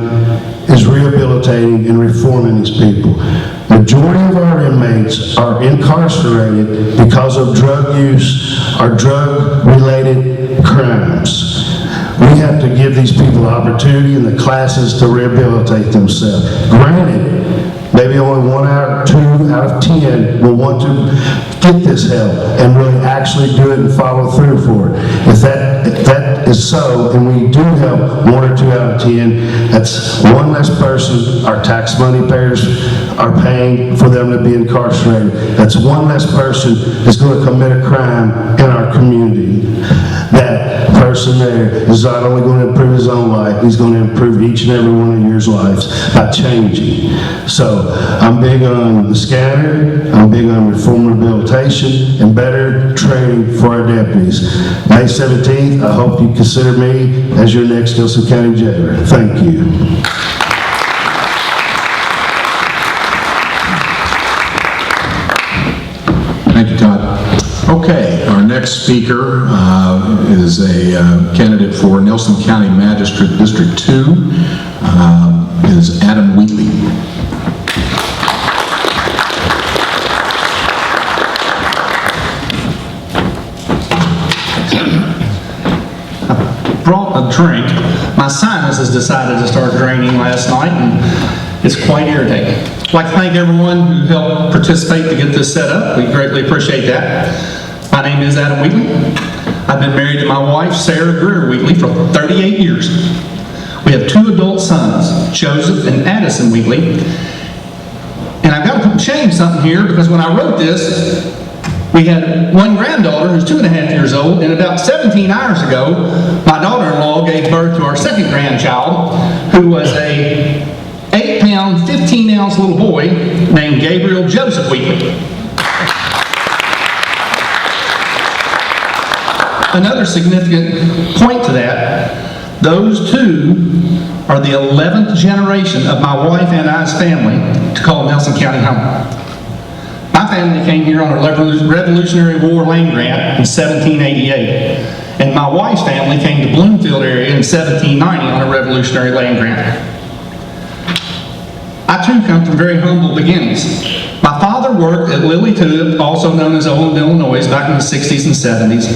is rehabilitating and reforming these people. Majority of our inmates are incarcerated because of drug use or drug-related crimes. We have to give these people opportunity in the classes to rehabilitate themselves. Granted, maybe only 1 out of 2 out of 10 will want to get this help and really actually do it and follow through for it. If that is so, and we do help 1 or 2 out of 10, that's one less person our tax money payers are paying for them to be incarcerated. That's one less person that's going to commit a crime in our community. That person there is not only going to improve his own life, he's going to improve each and every one of your lives by changing. So I'm big on the scanner, I'm big on reform rehabilitation, and better training for our deputies. May 17th, I hope you consider me as your next Nelson County jailer. Thank you.
Thank you, Todd. Okay, our next speaker is a candidate for Nelson County Magistrate District 2, is Adam Wheatley.
Brought a drink. My sinus has decided to start draining last night, and it's quite irritating. I'd like to thank everyone who helped participate to get this set up. We greatly appreciate that. My name is Adam Wheatley. I've been married to my wife, Sarah Greer Wheatley, for 38 years. We have 2 adult sons, Joseph and Addison Wheatley. And I've got to change something here, because when I wrote this, we had 1 granddaughter who's 2.5 years old, and about 17 hours ago, my daughter-in-law gave birth to our second grandchild, who was a 8-pound, 15-ounce little boy named Gabriel Joseph Wheatley. Another significant point to that, those 2 are the 11th generation of my wife and I's family to call Nelson County home. My family came here on a Revolutionary War land grant in 1788, and my wife's family came to Bloomfield area in 1790 on a Revolutionary land grant. I too come from very humble beginnings. My father worked at Lily Tulip, also known as Owen, Illinois, back in the 60s and 70s.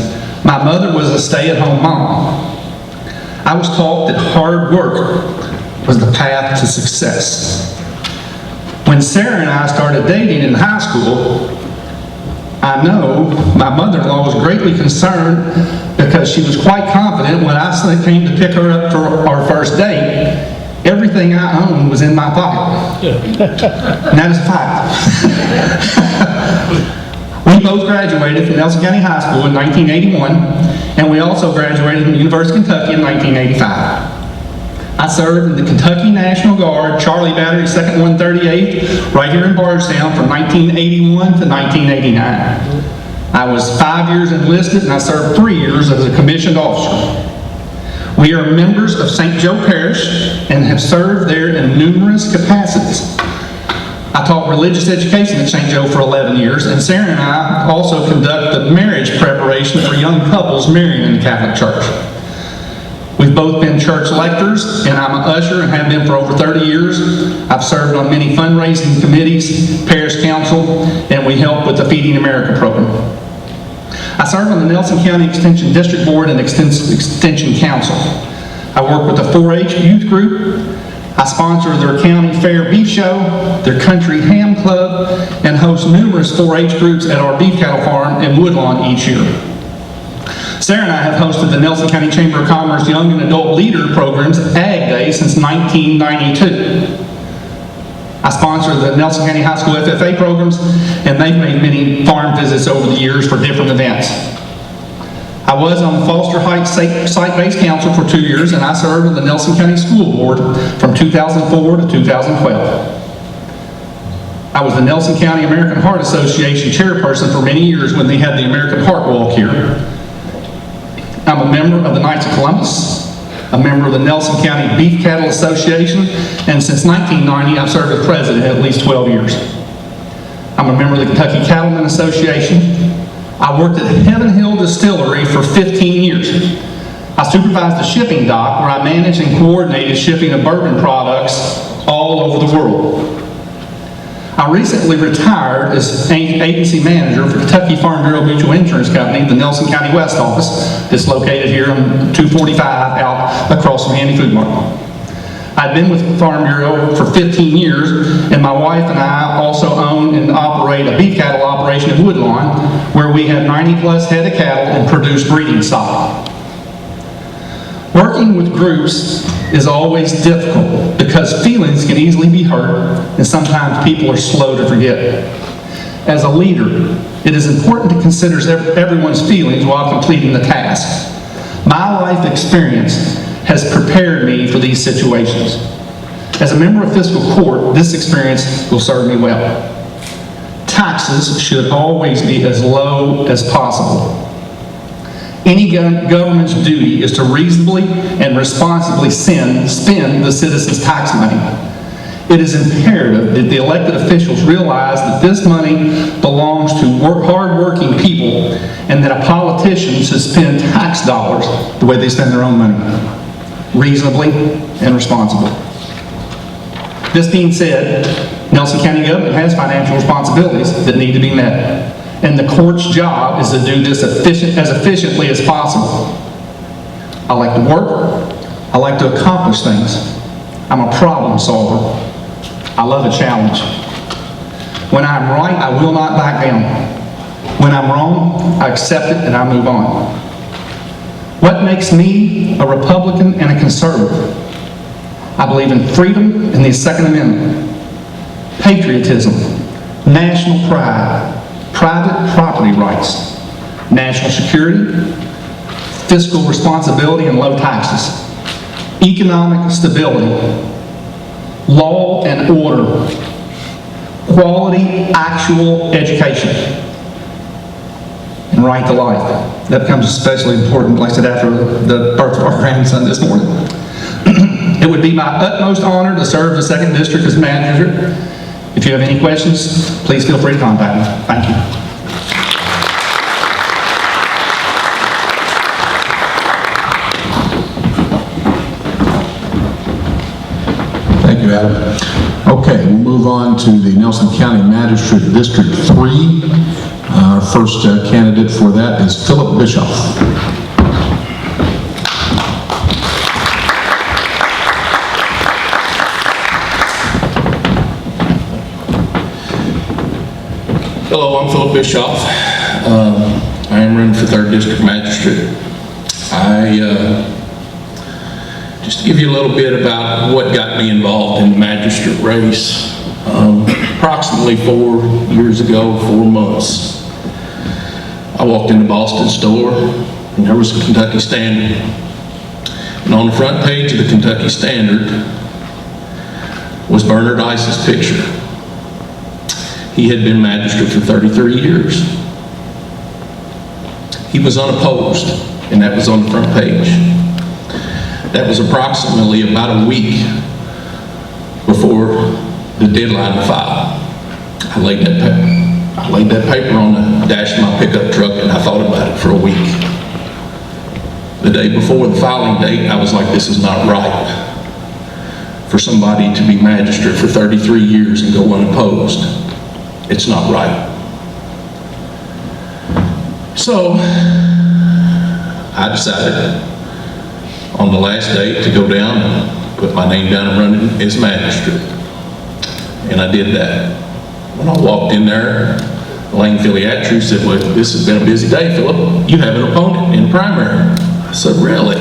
My mother was a stay-at-home mom. I was taught that hard work was the path to success. When Sarah and I started dating in high school, I know my mother-in-law was greatly concerned, because she was quite confident when I came to pick her up for our first date, everything I owned was in my pocket. And that is a fact. We both graduated from Nelson County High School in 1981, and we also graduated from the University of Kentucky in 1985. I served in the Kentucky National Guard, Charlie Battery, 2nd 138th, right here in Bardstown from 1981 to 1989. I was 5 years enlisted, and I served 3 years as a commissioned officer. We are members of St. Joe Parish and have served there in numerous capacities. I taught religious education at St. Joe for 11 years, and Sarah and I also conduct the marriage preparation for young couples marrying in the Catholic Church. We've both been church electors, and I'm an usher and have been for over 30 years. I've served on many fundraising committees, parish council, and we help with the Feeding America program. I serve on the Nelson County Extension District Board and Extension Council. I work with the 4-H youth group. I sponsor their county fair beef show, their country ham club, and host numerous 4-H groups at our beef cattle farm in Woodlawn each year. Sarah and I have hosted the Nelson County Chamber of Commerce Young and Adult Leader Programs Ag Day since 1992. I sponsor the Nelson County High School FFA programs, and they've made many farm visits over the years for different events. I was on the Foster Heights Site-Based Council for 2 years, and I served on the Nelson County School Board from 2004 to 2012. I was the Nelson County American Heart Association chairperson for many years when they had the American Heart Walk here. I'm a member of the Knights of Columbus, a member of the Nelson County Beef Cattle Association, and since 1990 I've served as president at least 12 years. I'm a member of the Kentucky Cattlemen Association. I worked at Heaven Hill Distillery for 15 years. I supervised the shipping dock where I managed and coordinated shipping of bourbon products all over the world. I recently retired as agency manager for Kentucky Farm Bureau Mutual Insurance Company, the Nelson County West office. It's located here on 245 out across from Handy Food Market. I've been with Farm Bureau for 15 years, and my wife and I also own and operate a beef cattle operation in Woodlawn, where we have 90-plus head of cattle and produce breeding stock. Working with groups is always difficult because feelings can easily be hurt, and sometimes people are slow to forget. As a leader, it is important to consider everyone's feelings while completing the task. My life experience has prepared me for these situations. As a member of fiscal court, this experience will serve me well. Taxes should always be as low as possible. Any government's duty is to reasonably and responsibly spend the citizens' tax money. It is imperative that the elected officials realize that this money belongs to hard-working people and that a politician should spend tax dollars the way they spend their own money, reasonably and responsibly. This being said, Nelson County government has financial responsibilities that need to be met, and the court's job is to do this as efficiently as possible. I like to work. I like to accomplish things. I'm a problem solver. I love a challenge. When I'm right, I will not back down. When I'm wrong, I accept it and I move on. What makes me a Republican and a conservative? I believe in freedom and the Second Amendment, patriotism, national pride, private property rights, national security, fiscal responsibility and low taxes, economic stability, law and order, quality, actual education, and right to life. That becomes especially important, like I said, after the birth of our grandson this morning. It would be my utmost honor to serve the 2nd District as manager. If you have any questions, please feel free to contact me. Thank you.
Thank you, Adam. Okay, we'll move on to the Nelson County Magistrate District 3. Our first candidate for that is Phillip Bischoff.
Hello, I'm Phillip Bischoff. I am running for 3rd District Magistrate. Just to give you a little bit about what got me involved in the magistrate race, approximately 4 years ago, 4 months, I walked in the Boston store and there was a Kentucky Standard. And on the front page of the Kentucky Standard was Bernard Ice's picture. He had been magistrate for 33 years. He was unopposed, and that was on the front page. That was approximately about a week before the deadline to file. I laid that paper on the dash of my pickup truck and I thought about it for a week. The day before the filing date, I was like, this is not right for somebody to be magistrate for 33 years and go unopposed. It's not right. So I decided on the last day to go down and put my name down and run as magistrate. And I did that. When I walked in there, Elaine Filiatru said, well, this has been a busy day, Phillip. You have an opponent in the primary. I said, really?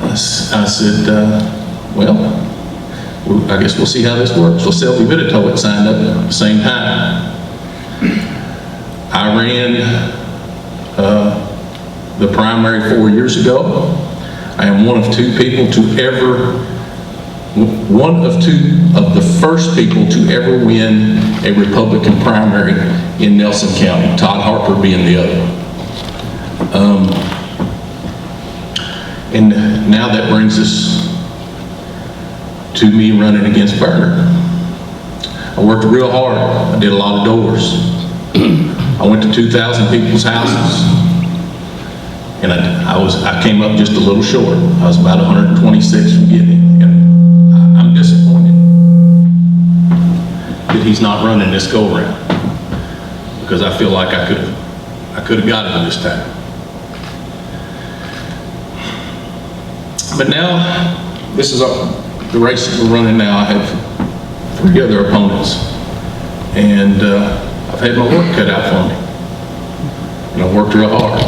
I said, well, I guess we'll see how this works. Well, Selby Vitito had signed up at the same time. I ran the primary 4 years ago. I am one of 2 people to ever, one of 2 of the first people to ever win a Republican primary in Nelson County, Todd Harper being the other. And now that brings us to me running against Bernard. I worked real hard. I did a lot of doors. I went to 2,000 people's houses, and I came up just a little short. I was about 126 from getting it, and I'm disappointed that he's not running this go-around, because I feel like I could have got him this time. But now, this is the race that we're running now. I have 3 other opponents, and I've had my work cut out for me, and I've worked real hard,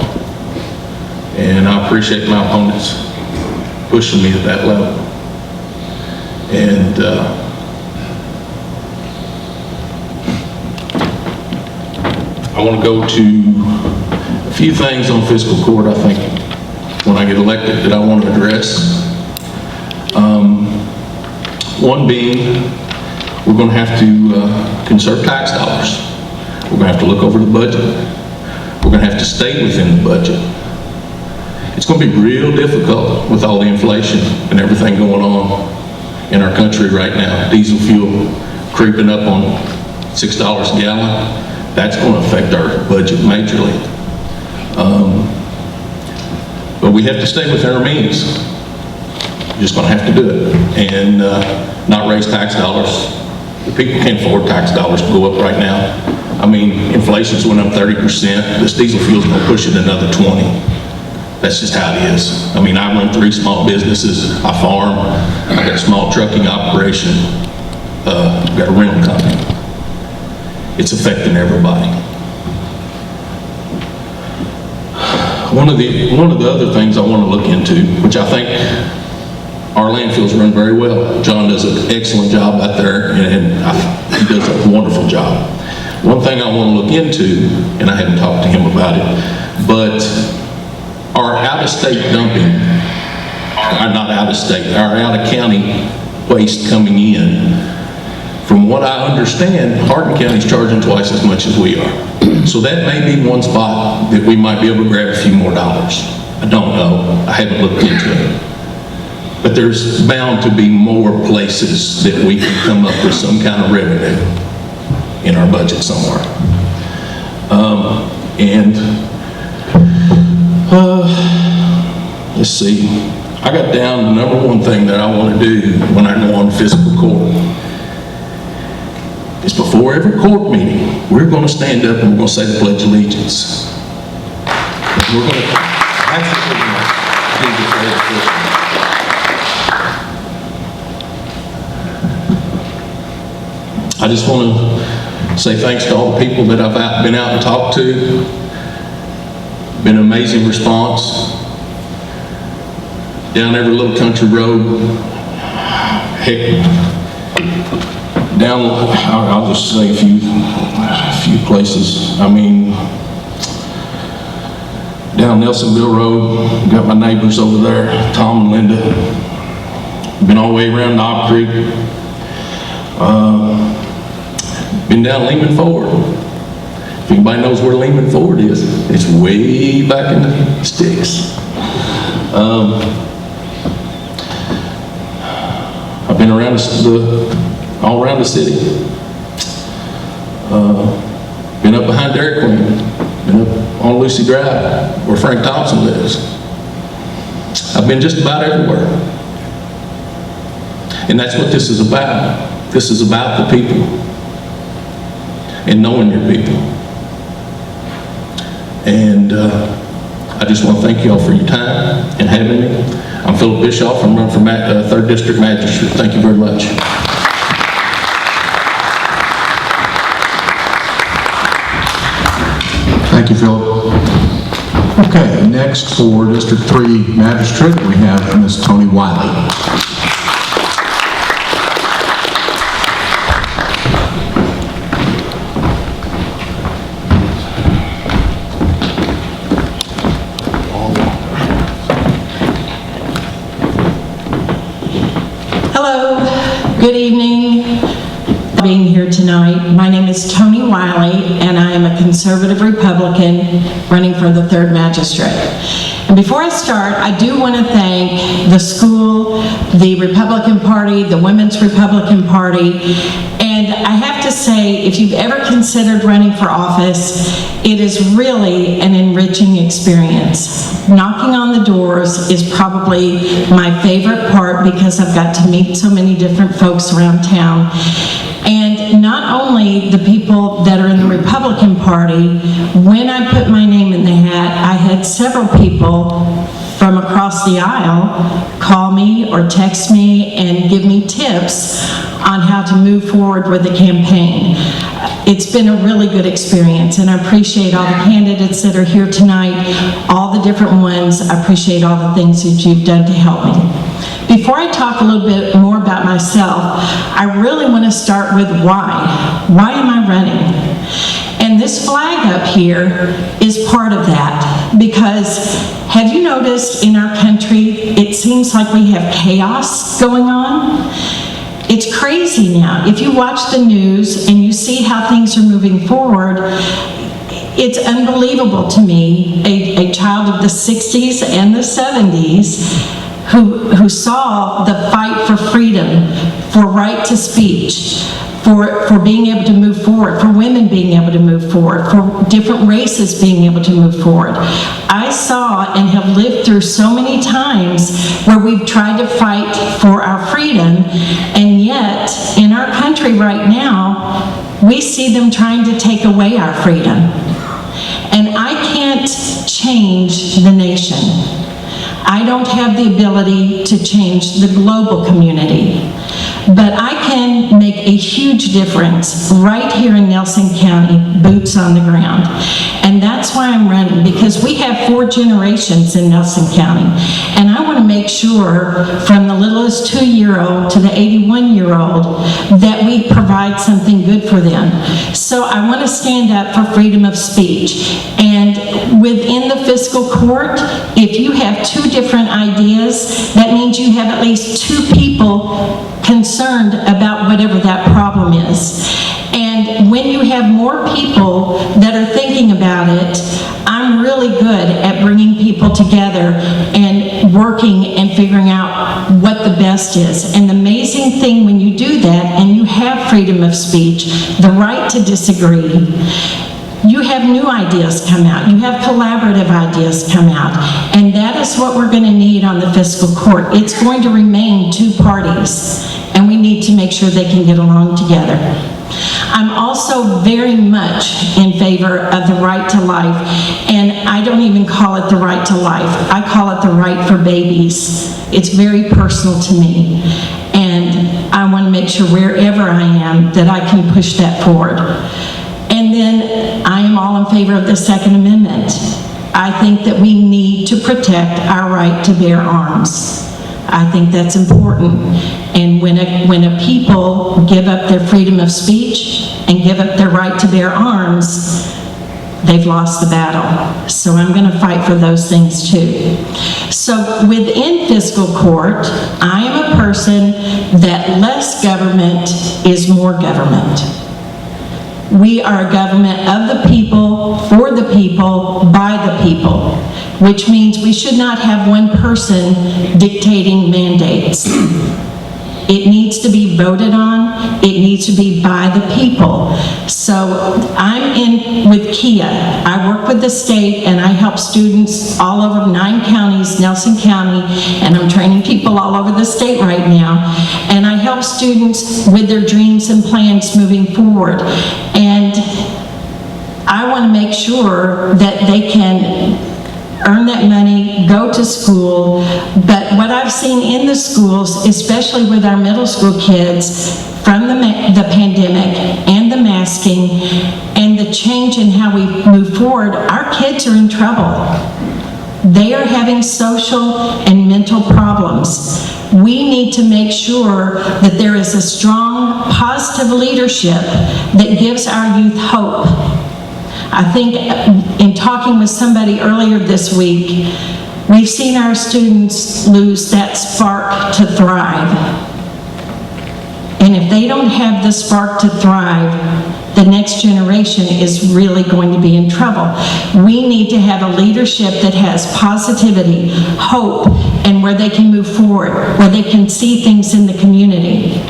and I appreciate my opponents pushing me at that level. And I want to go to a few things on fiscal court, I think, when I get elected, that I want to address. One being, we're going to have to conserve tax dollars. We're going to have to look over the budget. We're going to have to stay within the budget. It's going to be real difficult with all the inflation and everything going on in our country right now. Diesel fuel creeping up on $6 a gallon. That's going to affect our budget majorly. But we have to stay within our means. We're just going to have to do it and not raise tax dollars. The people can't afford tax dollars to go up right now. I mean, inflation's went up 30%. This diesel fuel's going to push it another 20. That's just how it is. I mean, I run 3 small businesses. I farm. I got a small trucking operation. I've got a rental company. It's affecting everybody. One of the other things I want to look into, which I think our landfills run very well. John does an excellent job out there, and he does a wonderful job. One thing I want to look into, and I haven't talked to him about it, but our out-of-state dumping, not out-of-state, our out-of-county waste coming in, from what I understand, Hardin County's charging twice as much as we are. So that may be one spot that we might be able to grab a few more dollars. I don't know. I haven't looked into it. But there's bound to be more places that we can come up with some kind of revenue in our budget somewhere. Let's see. I got down the number 1 thing that I want to do when I go on fiscal court. Is before every court meeting, we're going to stand up and we're going to say the Pledge of Allegiance. We're going to, that's what we're going to do before every court meeting. I just want to say thanks to all the people that I've been out and talked to. Been an amazing response. Down every little country road. Heck, down, I'll just say a few places. I mean, down Nelsonville Road, got my neighbors over there, Tom and Linda. Been all the way around Knob Creek. Been down Lehman Ford. If anybody knows where Lehman Ford is, it's way back in the sticks. I've been around all around the city. Been up behind Dairy Queen. Been up on Lucy Drive, where Frank Thompson lives. I've been just about everywhere. And that's what this is about. This is about the people and knowing your people. And I just want to thank you all for your time and having me. I'm Phillip Bischoff. I'm running for 3rd District Magistrate. Thank you very much.
Thank you, Phillip. Okay, next for District 3 Magistrate, we have Ms. Tony Wiley.
Good evening. Being here tonight. My name is Tony Wiley, and I am a conservative Republican running for the 3rd Magistrate. And before I start, I do want to thank the school, the Republican Party, the Women's Republican Party, and I have to say, if you've ever considered running for office, it is really an enriching experience. Knocking on the doors is probably my favorite part because I've got to meet so many different folks around town. And not only the people that are in the Republican Party, when I put my name in the hat, I had several people from across the aisle call me or text me and give me tips on how to move forward with the campaign. It's been a really good experience, and I appreciate all the candidates that are here tonight, all the different ones. I appreciate all the things that you've done to help me. Before I talk a little bit more about myself, I really want to start with why. Why am I running? And this flag up here is part of that, because have you noticed in our country, it seems like we have chaos going on? It's crazy now. If you watch the news and you see how things are moving forward, it's unbelievable to me, a child of the 60s and the 70s who saw the fight for freedom, for right to speech, for being able to move forward, for women being able to move forward, for different races being able to move forward. I saw and have lived through so many times where we've tried to fight for our freedom, and yet in our country right now, we see them trying to take away our freedom. And I can't change the nation. I don't have the ability to change the global community, but I can make a huge difference right here in Nelson County, boots on the ground. And that's why I'm running, because we have 4 generations in Nelson County, and I want to make sure from the littlest 2-year-old to the 81-year-old that we provide something good for them. So I want to stand up for freedom of speech. And within the fiscal court, if you have 2 different ideas, that means you have at least 2 people concerned about whatever that problem is. And when you have more people that are thinking about it, I'm really good at bringing people together and working and figuring out what the best is. And the amazing thing when you do that and you have freedom of speech, the right to disagree, you have new ideas come out. You have collaborative ideas come out. And that is what we're going to need on the fiscal court. It's going to remain 2 parties, and we need to make sure they can get along together. I'm also very much in favor of the right to life, and I don't even call it the right to life. I call it the right for babies. It's very personal to me, and I want to make sure wherever I am that I can push that forward. And then I am all in favor of the Second Amendment. I think that we need to protect our right to bear arms. I think that's important. And when a people give up their freedom of speech and give up their right to bear arms, they've lost the battle. So I'm going to fight for those things too. So within fiscal court, I am a person that less government is more government. We are a government of the people, for the people, by the people, which means we should not have one person dictating mandates. It needs to be voted on. It needs to be by the people. So I'm in with Kia. I work with the state and I help students all over 9 counties, Nelson County, and I'm training people all over the state right now. And I help students with their dreams and plans moving forward. And I want to make sure that they can earn that money, go to school, but what I've seen in the schools, especially with our middle school kids, from the pandemic and the masking and the change in how we move forward, our kids are in trouble. They are having social and mental problems. We need to make sure that there is a strong, positive leadership that gives our youth hope. I think in talking with somebody earlier this week, we've seen our students lose that spark to thrive. And if they don't have the spark to thrive, the next generation is really going to be in trouble. We need to have a leadership that has positivity, hope, and where they can move forward, where they can see things in the community.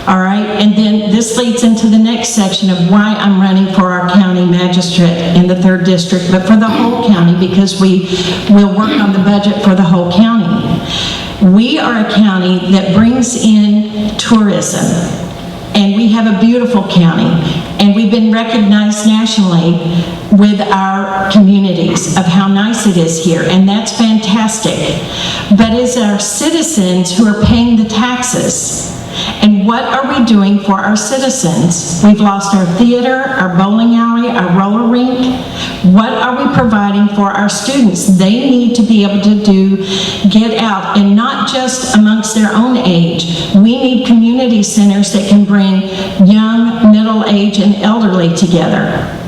All right, and then this leads into the next section of why I'm running for our county magistrate in the 3rd district, but for the whole county, because we will work on the budget for the whole county. We are a county that brings in tourism, and we have a beautiful county, and we've been recognized nationally with our communities of how nice it is here, and that's fantastic. But it's our citizens who are paying the taxes. And what are we doing for our citizens? We've lost our theater, our bowling alley, our roller rink. What are we providing for our students? They need to be able to get out, and not just amongst their own age. We need community centers that can bring young, middle-aged, and elderly together.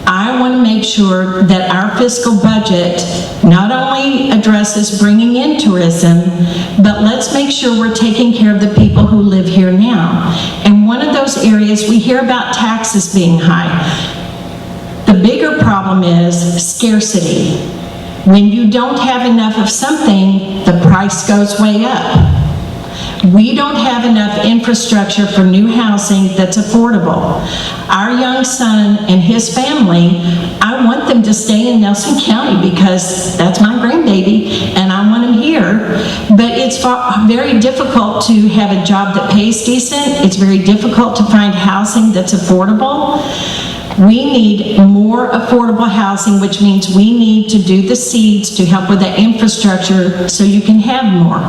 I want to make sure that our fiscal budget not only addresses bringing in tourism, but let's make sure we're taking care of the people who live here now. And one of those areas, we hear about taxes being high. The bigger problem is scarcity. When you don't have enough of something, the price goes way up. We don't have enough infrastructure for new housing that's affordable. Our young son and his family, I want them to stay in Nelson County because that's my grandbaby and I want him here. But it's very difficult to have a job that pays decent. It's very difficult to find housing that's affordable. We need more affordable housing, which means we need to do the seeds to help with the infrastructure so you can have more.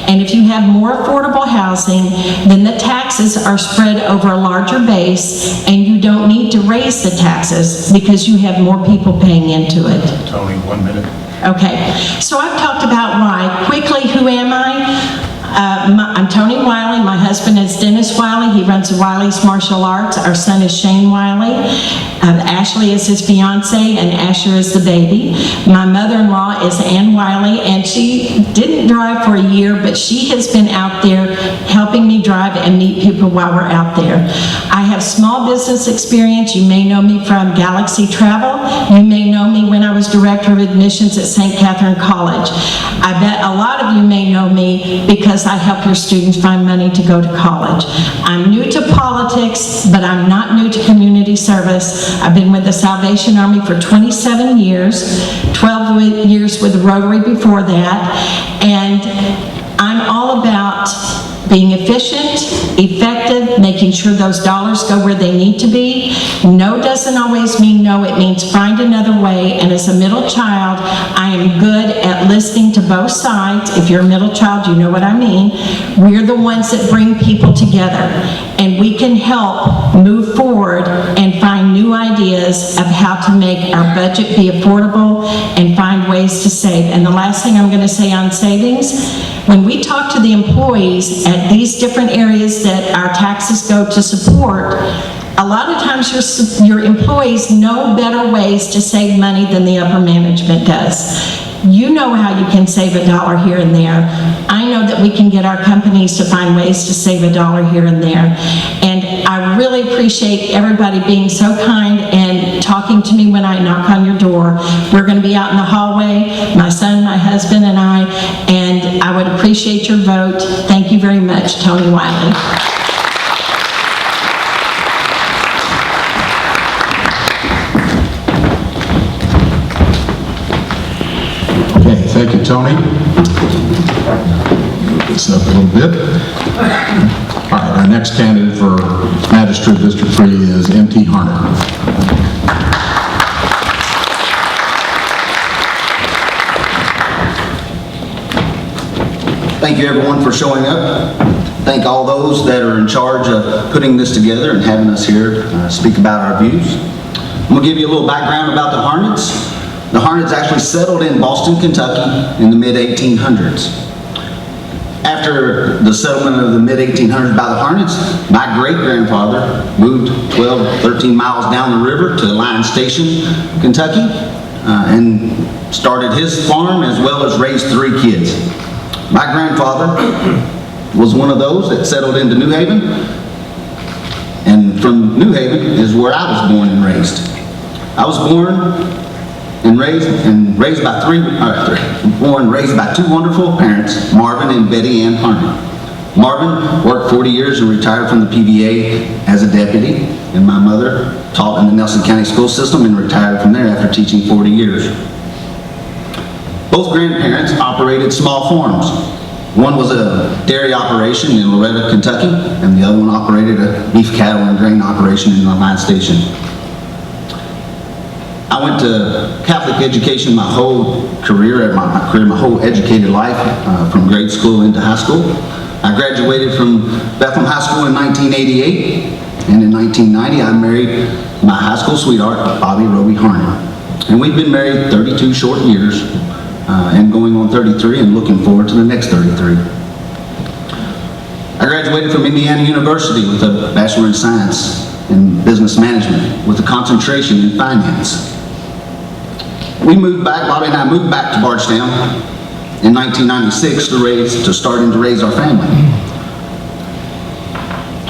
And if you have more affordable housing, then the taxes are spread over a larger base, and you don't need to raise the taxes because you have more people paying into it.
Tony, 1 minute.
Okay, so I've talked about why. Quickly, who am I? I'm Tony Wiley. My husband is Dennis Wiley. He runs Wiley's Martial Arts. Our son is Shane Wiley. Ashley is his fiance, and Asher is the baby. My mother-in-law is Ann Wiley, and she didn't drive for a year, but she has been out there helping me drive and meet people while we're out there. I have small business experience. You may know me from Galaxy Travel. You may know me when I was Director of Admissions at St. Catherine College. I bet a lot of you may know me because I help your students find money to go to college. I'm new to politics, but I'm not new to community service. I've been with the Salvation Army for 27 years, 12 years with the Rotary before that, and I'm all about being efficient, effective, making sure those dollars go where they need to be. No doesn't always mean no, it means find another way, and as a middle child, I am good at listening to both sides. If you're a middle child, you know what I mean. We're the ones that bring people together, and we can help move forward and find new ideas of how to make our budget be affordable and find ways to save. And the last thing I'm going to say on savings, when we talk to the employees at these different areas that our taxes go to support, a lot of times your employees know better ways to save money than the upper management does. You know how you can save $1 here and there. I know that we can get our companies to find ways to save $1 here and there. And I really appreciate everybody being so kind and talking to me when I knock on your door. We're going to be out in the hallway, my son, my husband, and I would appreciate your vote. Thank you very much, Tony Wiley.
Okay, thank you, Tony. Move this up a little bit. All right, our next candidate for Magistrate District 3 is M.T. Harner.
Thank you, everyone, for showing up. Thank all those that are in charge of putting this together and having us here speak about our views. I'm going to give you a little background about the Harnets. The Harnets actually settled in Boston, Kentucky in the mid-1800s. After the settlement of the mid-1800s by the Harnets, my great-grandfather moved 12, 13 miles down the river to Lyon Station, Kentucky, and started his farm as well as raised 3 kids. My grandfather was one of those that settled into New Haven, and from New Haven is where I was born and raised. I was born and raised by 2 wonderful parents, Marvin and Betty Ann Harnett. Marvin worked 40 years and retired from the PVA as a deputy, and my mother taught in the Nelson County school system and retired from there after teaching 40 years. Both grandparents operated small farms. One was a dairy operation in Loretta, Kentucky, and the other one operated a beef cattle and grain operation in the line station. I went to Catholic education my whole career, my whole educated life, from grade school into high school. I graduated from Bethlehem High School in 1988, and in 1990 I married my high school sweetheart, Bobby Roby Harney. And we've been married 32 short years, and going on 33, and looking forward to the next 33. I graduated from Indiana University with a Bachelor in Science in Business Management with a concentration in finance. We moved back, Bobby and I moved back to Bardstown in 1996 starting to raise our family.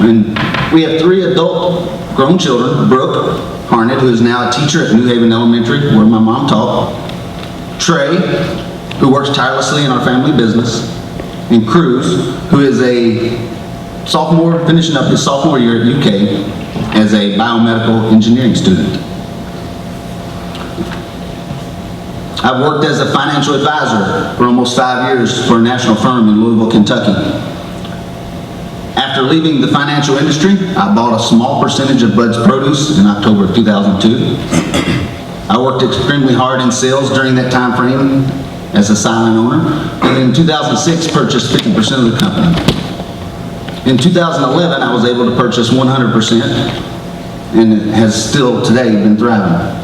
And we have 3 adult grown children: Brooke Harnett, who is now a teacher at New Haven Elementary, where my mom taught; Trey, who works tirelessly in our family business; and Cruz, who is a sophomore, finishing up his sophomore year at UK as a biomedical engineering student. I've worked as a financial advisor for almost 5 years for a national firm in Louisville, Kentucky. After leaving the financial industry, I bought a small percentage of Bud's Produce in October of 2002. I worked extremely hard in sales during that time frame as a silent owner, and in 2006 purchased 50% of the company. In 2011, I was able to purchase 100%, and it has still today been thriving.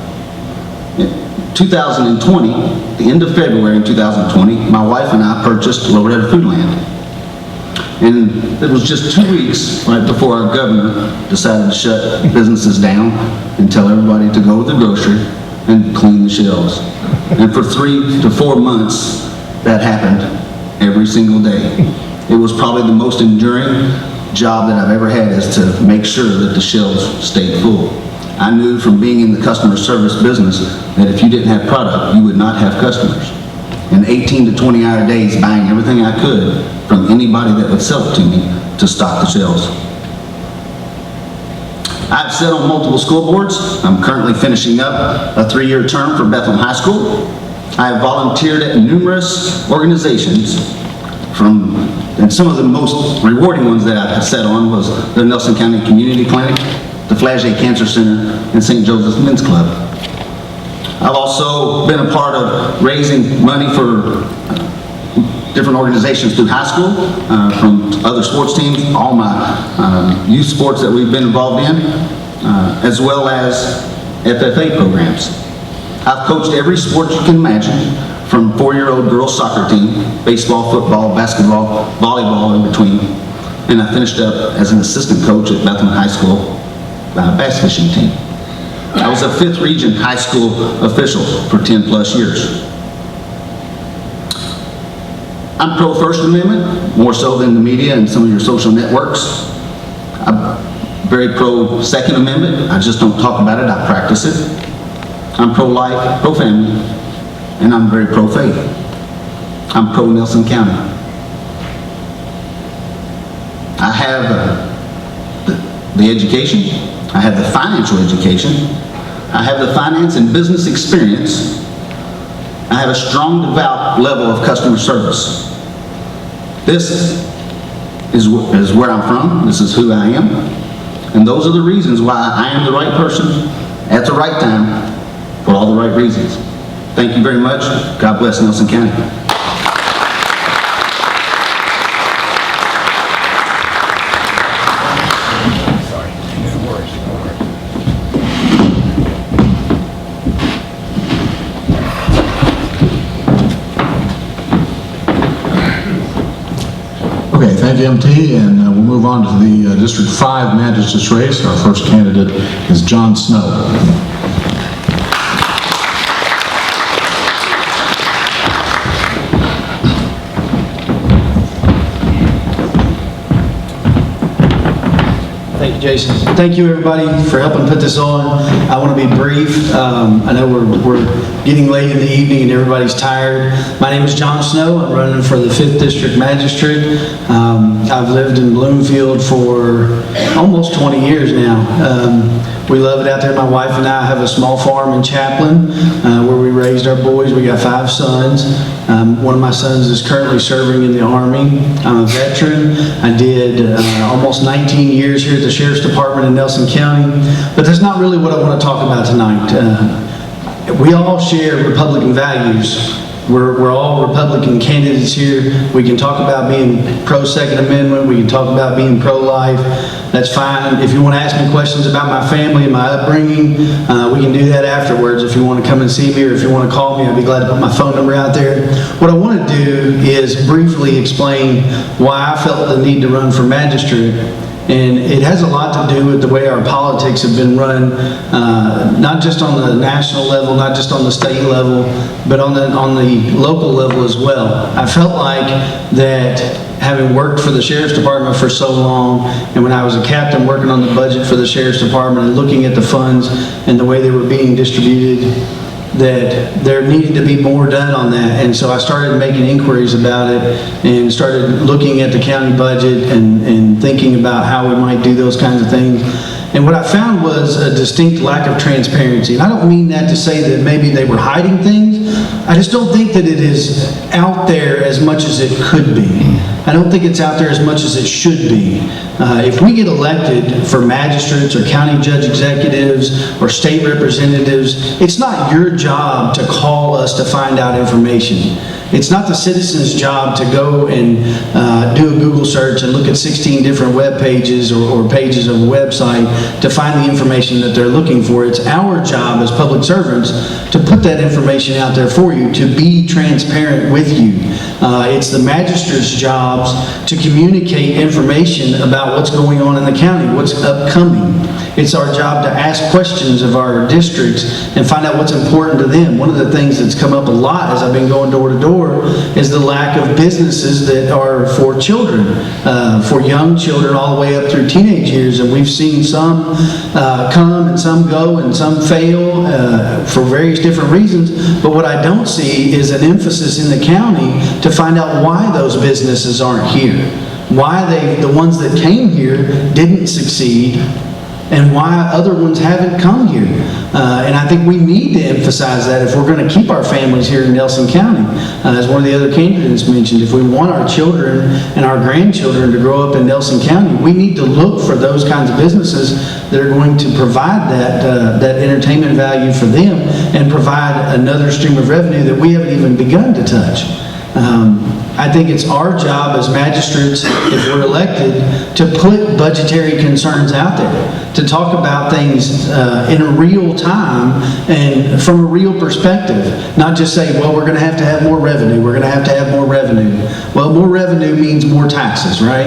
2020, the end of February in 2020, my wife and I purchased Loretta Foodland. And it was just 2 weeks right before our governor decided to shut businesses down and tell everybody to go to the grocery and clean the shelves. And for 3 to 4 months, that happened every single day. It was probably the most enduring job that I've ever had, is to make sure that the shelves stayed full. I knew from being in the customer service business that if you didn't have product, you would not have customers. And 18 to 20 hour days buying everything I could from anybody that would sell it to me to stock the shelves. I've sat on multiple school boards. I'm currently finishing up a 3-year term for Bethlehem High School. I have volunteered at numerous organizations, and some of the most rewarding ones that I've sat on was the Nelson County Community Clinic, the Flagey Cancer Center, and St. Joseph's Men's Club. I've also been a part of raising money for different organizations through high school, from other sports teams, all my youth sports that we've been involved in, as well as FFA programs. I've coached every sport you can imagine, from 4-year-old girls soccer team, baseball, football, basketball, volleyball in between, and I finished up as an assistant coach at Bethlehem High School bass fishing team. I was a 5th Region high school official for 10 plus years. I'm pro First Amendment, more so than the media and some of your social networks. I'm very pro Second Amendment. I just don't talk about it, I practice it. I'm pro-life, pro-family, and I'm very pro-faith. I'm pro-Nelson County. I have the education, I have the financial education, I have the finance and business experience, I have a strong, devout level of customer service. This is where I'm from, this is who I am, and those are the reasons why I am the right person at the right time for all the right reasons. Thank you very much. God bless Nelson County.
Okay, thank you, MT, and we'll move on to the District 5 Magistrate's race. Our first candidate is John Snow.
Thank you, Jason. Thank you, everybody, for helping put this on. I want to be brief. I know we're getting late in the evening and everybody's tired. My name is John Snow. I'm running for the 5th District Magistrate. I've lived in Bloomfield for almost 20 years now. We love it out there. My wife and I have a small farm in Chaplin where we raised our boys. We got 5 sons. One of my sons is currently serving in the Army. I'm a veteran. I did almost 19 years here at the Sheriff's Department in Nelson County. But that's not really what I want to talk about tonight. We all share Republican values. We're all Republican candidates here. We can talk about being pro-Second Amendment. We can talk about being pro-life. That's fine. If you want to ask me questions about my family and my upbringing, we can do that afterwards. If you want to come and see me or if you want to call me, I'd be glad to put my phone number out there. What I want to do is briefly explain why I felt the need to run for magistrate. And it has a lot to do with the way our politics have been run, not just on the national level, not just on the state level, but on the local level as well. I felt like that having worked for the Sheriff's Department for so long, and when I was a captain working on the budget for the Sheriff's Department and looking at the funds and the way they were being distributed, that there needed to be more done on that. And so I started making inquiries about it and started looking at the county budget and thinking about how we might do those kinds of things. And what I found was a distinct lack of transparency. And I don't mean that to say that maybe they were hiding things. I just don't think that it is out there as much as it could be. I don't think it's out there as much as it should be. If we get elected for magistrates or county judge executives or state representatives, it's not your job to call us to find out information. It's not the citizen's job to go and do a Google search and look at 16 different web pages or pages of a website to find the information that they're looking for. It's our job as public servants to put that information out there for you, to be transparent with you. It's the magistrate's jobs to communicate information about what's going on in the county, what's upcoming. It's our job to ask questions of our districts and find out what's important to them. One of the things that's come up a lot as I've been going door to door is the lack of businesses that are for children, for young children all the way up through teenage years. And we've seen some come and some go and some fail for various different reasons. But what I don't see is an emphasis in the county to find out why those businesses aren't here, why the ones that came here didn't succeed, and why other ones haven't come here. And I think we need to emphasize that if we're going to keep our families here in Nelson County. As one of the other candidates mentioned, if we want our children and our grandchildren to grow up in Nelson County, we need to look for those kinds of businesses that are going to provide that entertainment value for them and provide another stream of revenue that we haven't even begun to touch. I think it's our job as magistrates, if we're elected, to put budgetary concerns out there, to talk about things in a real time and from a real perspective, not just say, well, we're going to have more revenue, we're going to have more revenue. Well, more revenue means more taxes, right?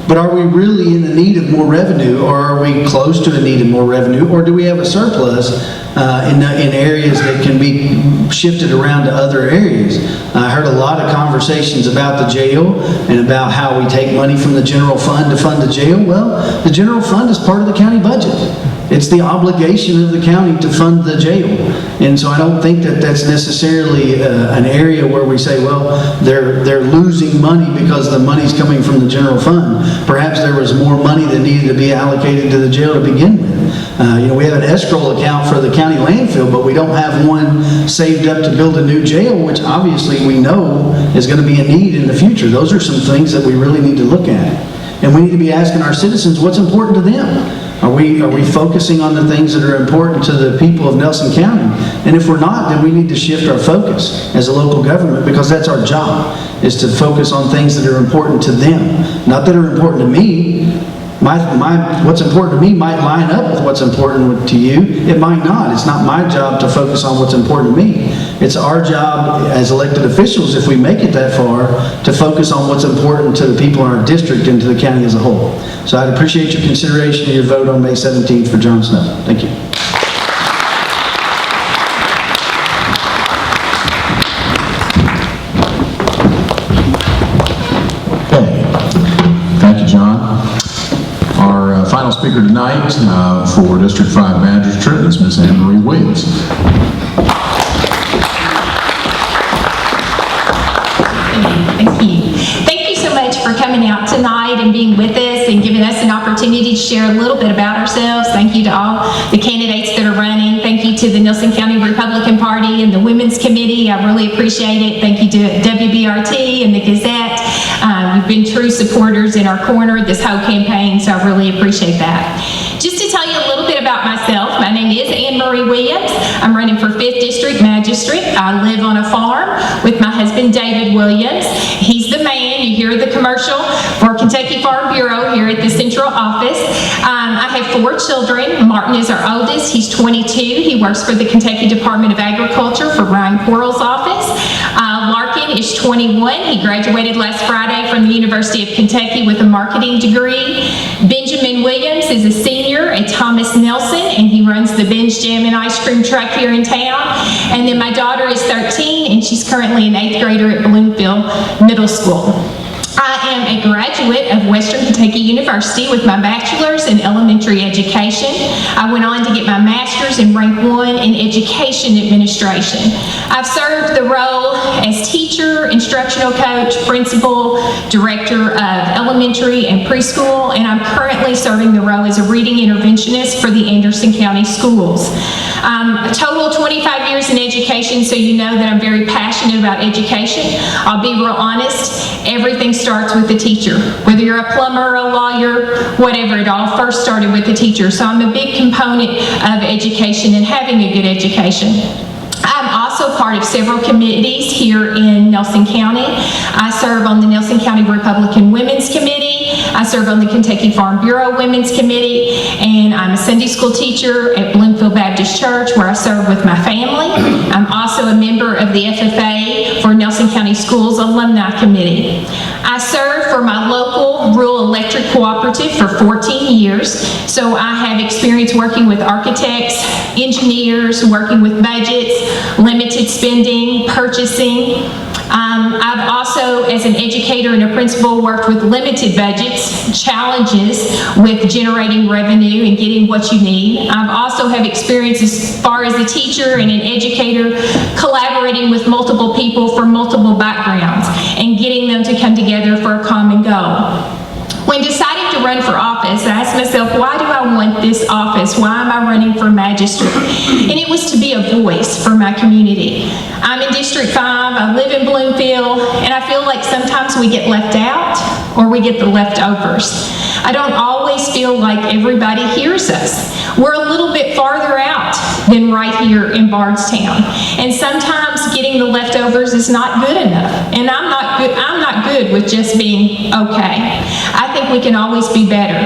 But are we really in the need of more revenue, or are we close to a need of more revenue, or do we have a surplus in areas that can be shifted around to other areas? I heard a lot of conversations about the jail and about how we take money from the general fund to fund the jail. Well, the general fund is part of the county budget. It's the obligation of the county to fund the jail. And so I don't think that that's necessarily an area where we say, well, they're losing money because the money's coming from the general fund. Perhaps there was more money that needed to be allocated to the jail to begin with. We have an escrow account for the county landfill, but we don't have one saved up to build a new jail, which obviously we know is going to be a need in the future. Those are some things that we really need to look at. And we need to be asking our citizens what's important to them. Are we focusing on the things that are important to the people of Nelson County? And if we're not, then we need to shift our focus as a local government, because that's our job, is to focus on things that are important to them, not that are important to me. What's important to me might line up with what's important to you. It might not. It's not my job to focus on what's important to me. It's our job as elected officials, if we make it that far, to focus on what's important to the people in our district and to the county as a whole. So I'd appreciate your consideration and your vote on May 17th for John Snow. Thank you.
Okay. Thank you, John. Our final speaker tonight for District 5 Magistrate is Ms. Anne Marie Williams.
Thank you. Thank you so much for coming out tonight and being with us and giving us an opportunity please share a little bit about ourselves. Thank you to all the candidates that are running. Thank you to the Nelson County Republican Party and the Women's Committee. I really appreciate it. Thank you to WBRT and the Gazette. You've been true supporters in our corner this whole campaign, so I really appreciate that. Just to tell you a little bit about myself, my name is Anne Marie Williams. I'm running for 5th District Magistrate. I live on a farm with my husband, David Williams. He's the man. You hear the commercial for Kentucky Farm Bureau here at the central office. I have 4 children. Martin is our oldest. He's 22. He works for the Kentucky Department of Agriculture for Ryan Quarles' office. Larkin is 21. He graduated last Friday from the University of Kentucky with a marketing degree. Benjamin Williams is a senior at Thomas Nelson, and he runs the Ben's Jam and Ice Cream truck here in town. And then my daughter is 13, and she's currently an 8th grader at Bloomfield Middle School. I am a graduate of Western Kentucky University with my bachelor's in elementary education. I went on to get my master's in rank 1 in education administration. I've served the role as teacher, instructional coach, principal, director of elementary and preschool, and I'm currently serving the role as a reading interventionist for the Anderson County Schools. A total 25 years in education, so you know that I'm very passionate about education. I'll be real honest, everything starts with the teacher. Whether you're a plumber, a lawyer, whatever, it all first started with the teacher. So I'm a big component of education and having a good education. I'm also part of several committees here in Nelson County. I serve on the Nelson County Republican Women's Committee. I serve on the Kentucky Farm Bureau Women's Committee, and I'm a Sunday school teacher at Bloomfield Baptist Church where I serve with my family. I'm also a member of the FFA for Nelson County Schools Alumni Committee. I serve for my local rural electric cooperative for 14 years, so I have experience working with architects, engineers, working with budgets, limited spending, purchasing. I've also, as an educator and a principal, worked with limited budgets, challenges with generating revenue and getting what you need. I've also have experience as far as a teacher and an educator collaborating with multiple people from multiple backgrounds and getting them to come together for a common goal. When deciding to run for office, I asked myself, why do I want this office? Why am I running for magistrate? And it was to be a voice for my community. I'm in District 5, I live in Bloomfield, and I feel like sometimes we get left out or we get the leftovers. I don't always feel like everybody hears us. We're a little bit farther out than right here in Bardstown. And sometimes getting the leftovers is not good enough. And I'm not good with just being okay. I think we can always be better.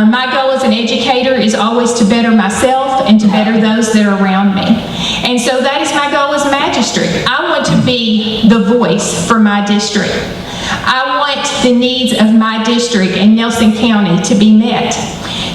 My goal as an educator is always to better myself and to better those that are around me. And so that is my goal as magistrate. I want to be the voice for my district. I want the needs of my district in Nelson County to be met.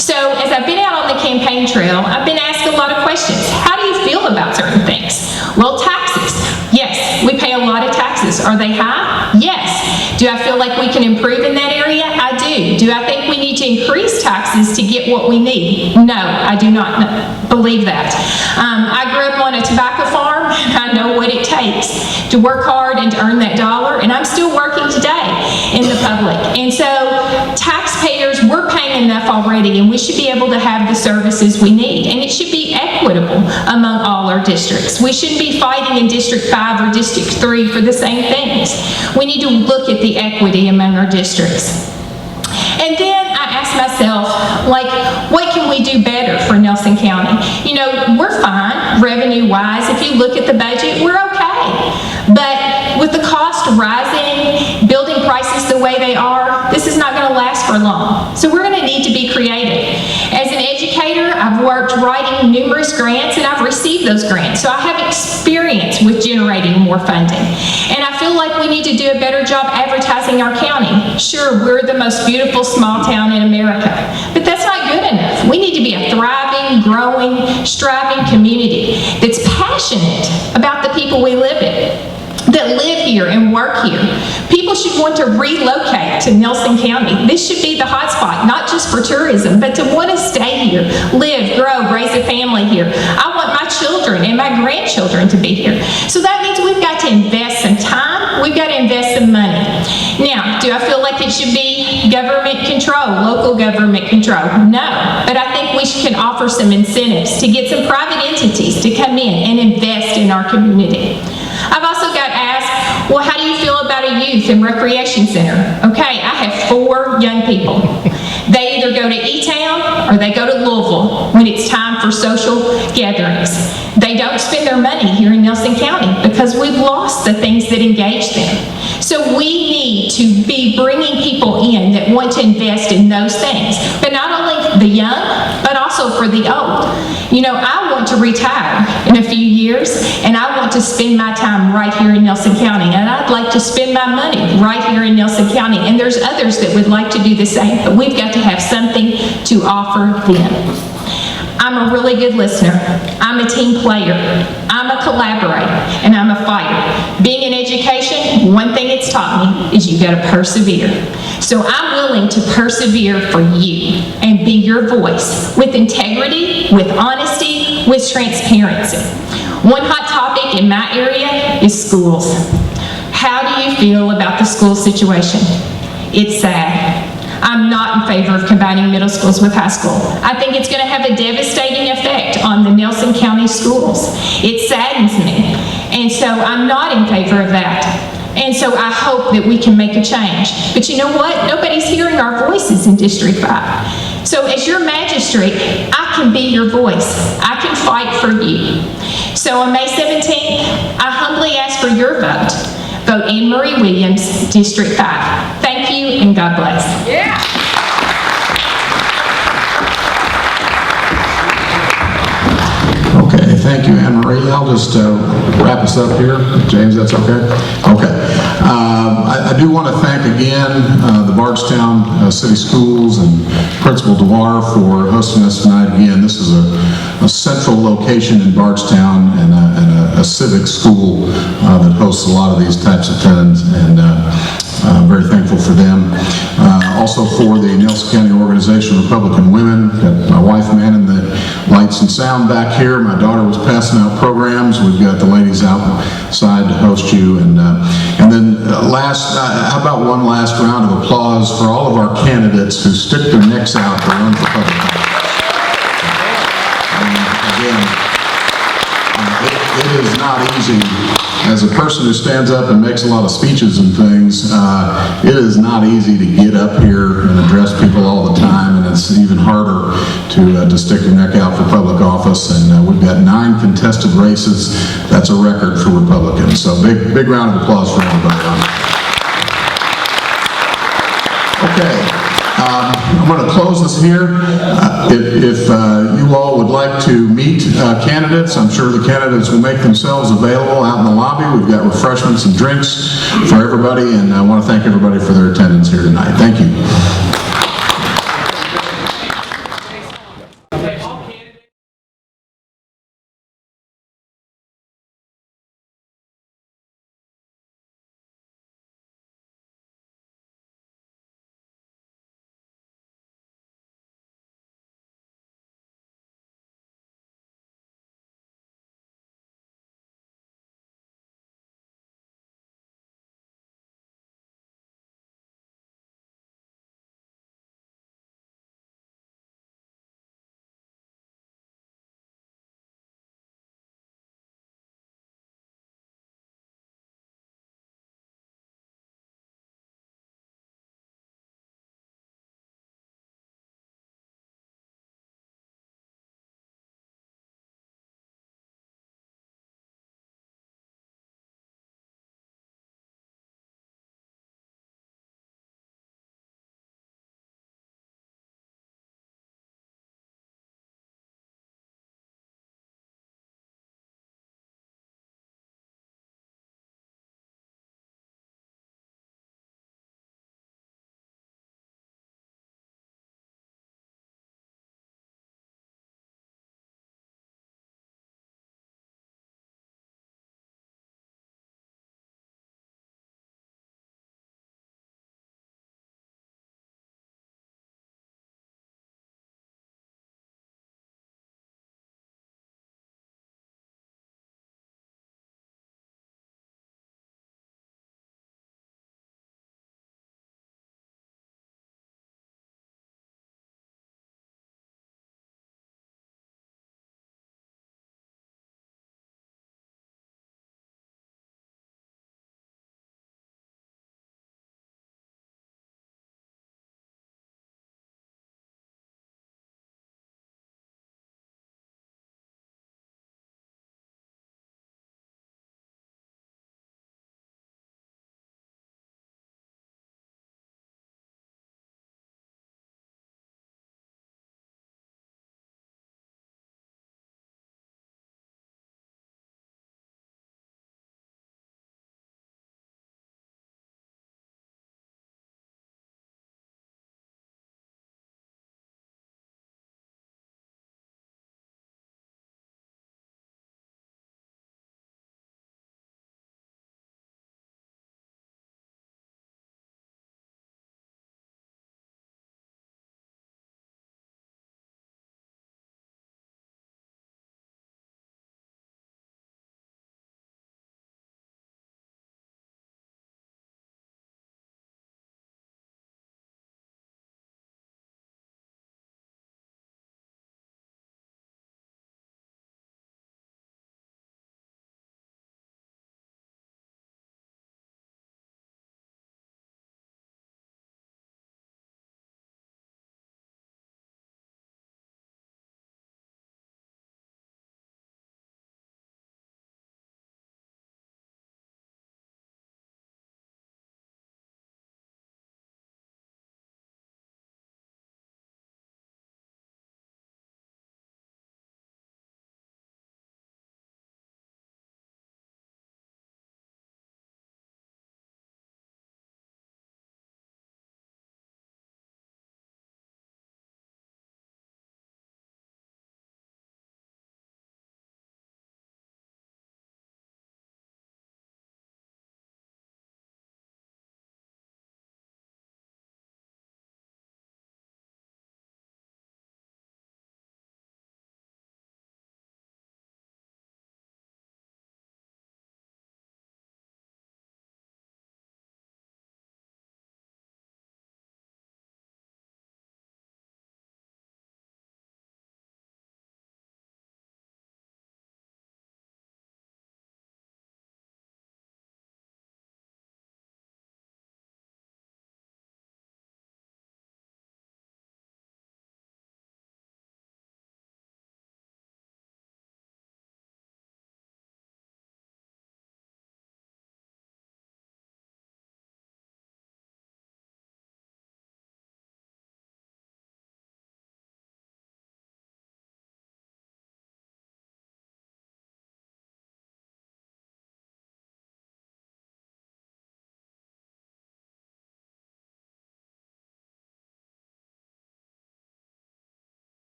So as I've been out on the campaign trail, I've been asked a lot of questions. How do you feel about certain things? Well, taxes. Yes, we pay a lot of taxes. Are they high? Yes. Do I feel like we can improve in that area? I do. Do I think we need to increase taxes to get what we need? No, I do not believe that. I grew up on a tobacco farm, and I know what it takes to work hard and to earn that dollar, and I'm still working today in the public. And so taxpayers, we're paying enough already, and we should be able to have the services we need. And it should be equitable among all our districts. We shouldn't be fighting in District 5 or District 3 for the same things. We need to look at the equity among our districts. And then I asked myself, like, what can we do better for Nelson County? You know, we're fine revenue-wise. If you look at the budget, we're okay. But with the cost rising, building prices the way they are, this is not going to last for long. So we're going to need to be creative. As an educator, I've worked writing numerous grants, and I've received those grants. So I have experience with generating more funding. And I feel like we need to do a better job advertising our county. Sure, we're the most beautiful small town in America, but that's not good enough. We need to be a thriving, growing, striving community that's passionate about the people we live in, that live here and work here. People should want to relocate to Nelson County. This should be the hot spot, not just for tourism, but to want to stay here, live, grow, raise a family here. I want my children and my grandchildren to be here. So that means we've got to invest some time, we've got to invest some money. Now, do I feel like it should be government controlled? control, local government control. No, but I think we can offer some incentives to get some private entities to come in and invest in our community. I've also got asked, well, how do you feel about a youth and recreation center? Okay, I have 4 young people. They either go to E-Town or they go to Louisville when it's time for social gatherings. They don't spend their money here in Nelson County because we've lost the things that engage them. So we need to be bringing people in that want to invest in those things, but not only the young, but also for the old. You know, I want to retire in a few years, and I want to spend my time right here in Nelson County, and I'd like to spend my money right here in Nelson County, and there's others that would like to do the same, but we've got to have something to offer them. I'm a really good listener. I'm a team player. I'm a collaborator, and I'm a fighter. Being in education, one thing it's taught me is you got to persevere. So I'm willing to persevere for you and be your voice with integrity, with honesty, with transparency. One hot topic in my area is schools. How do you feel about the school situation? It's sad. I'm not in favor of combining middle schools with high school. I think it's going to have a devastating effect on the Nelson County schools. It saddens me. And so I'm not in favor of that. And so I hope that we can make a change. But you know what? Nobody's hearing our voices in District 5. So as your magistrate, I can be your voice. I can fight for you. So on May 17th, I humbly ask for your vote. Vote Anne Marie Williams, District 5. Thank you, and God bless. Yeah.
Okay, thank you, Anne Marie. I'll just wrap us up here. James, that's okay? Okay. I do want to thank again the Bardstown City Schools and Principal Dewar for hosting us tonight. Again, this is a central location in Bardstown and a civic school that hosts a lot of these types of things, and I'm very thankful for them. Also for the Nelson County Organization of Republican Women. Got my wife manning the lights and sound back here. My daughter was passing out programs. We've got the ladies outside to host you. And then how about one last round of applause for all of our candidates who stick their necks out to run for public office. Again, it is not easy. As a person who stands up and makes a lot of speeches and things, it is not easy to get up here and address people all the time, and it's even harder to stick your neck out for public office. And we've got 9 contested races. That's a record for Republicans. So big round of applause for everybody. Okay. I'm going to close this here. If you all would like to meet candidates, I'm sure the candidates will make themselves available out in the lobby. We've got refreshments and drinks for everybody, and I want to thank everybody for their attendance here tonight. Thank you.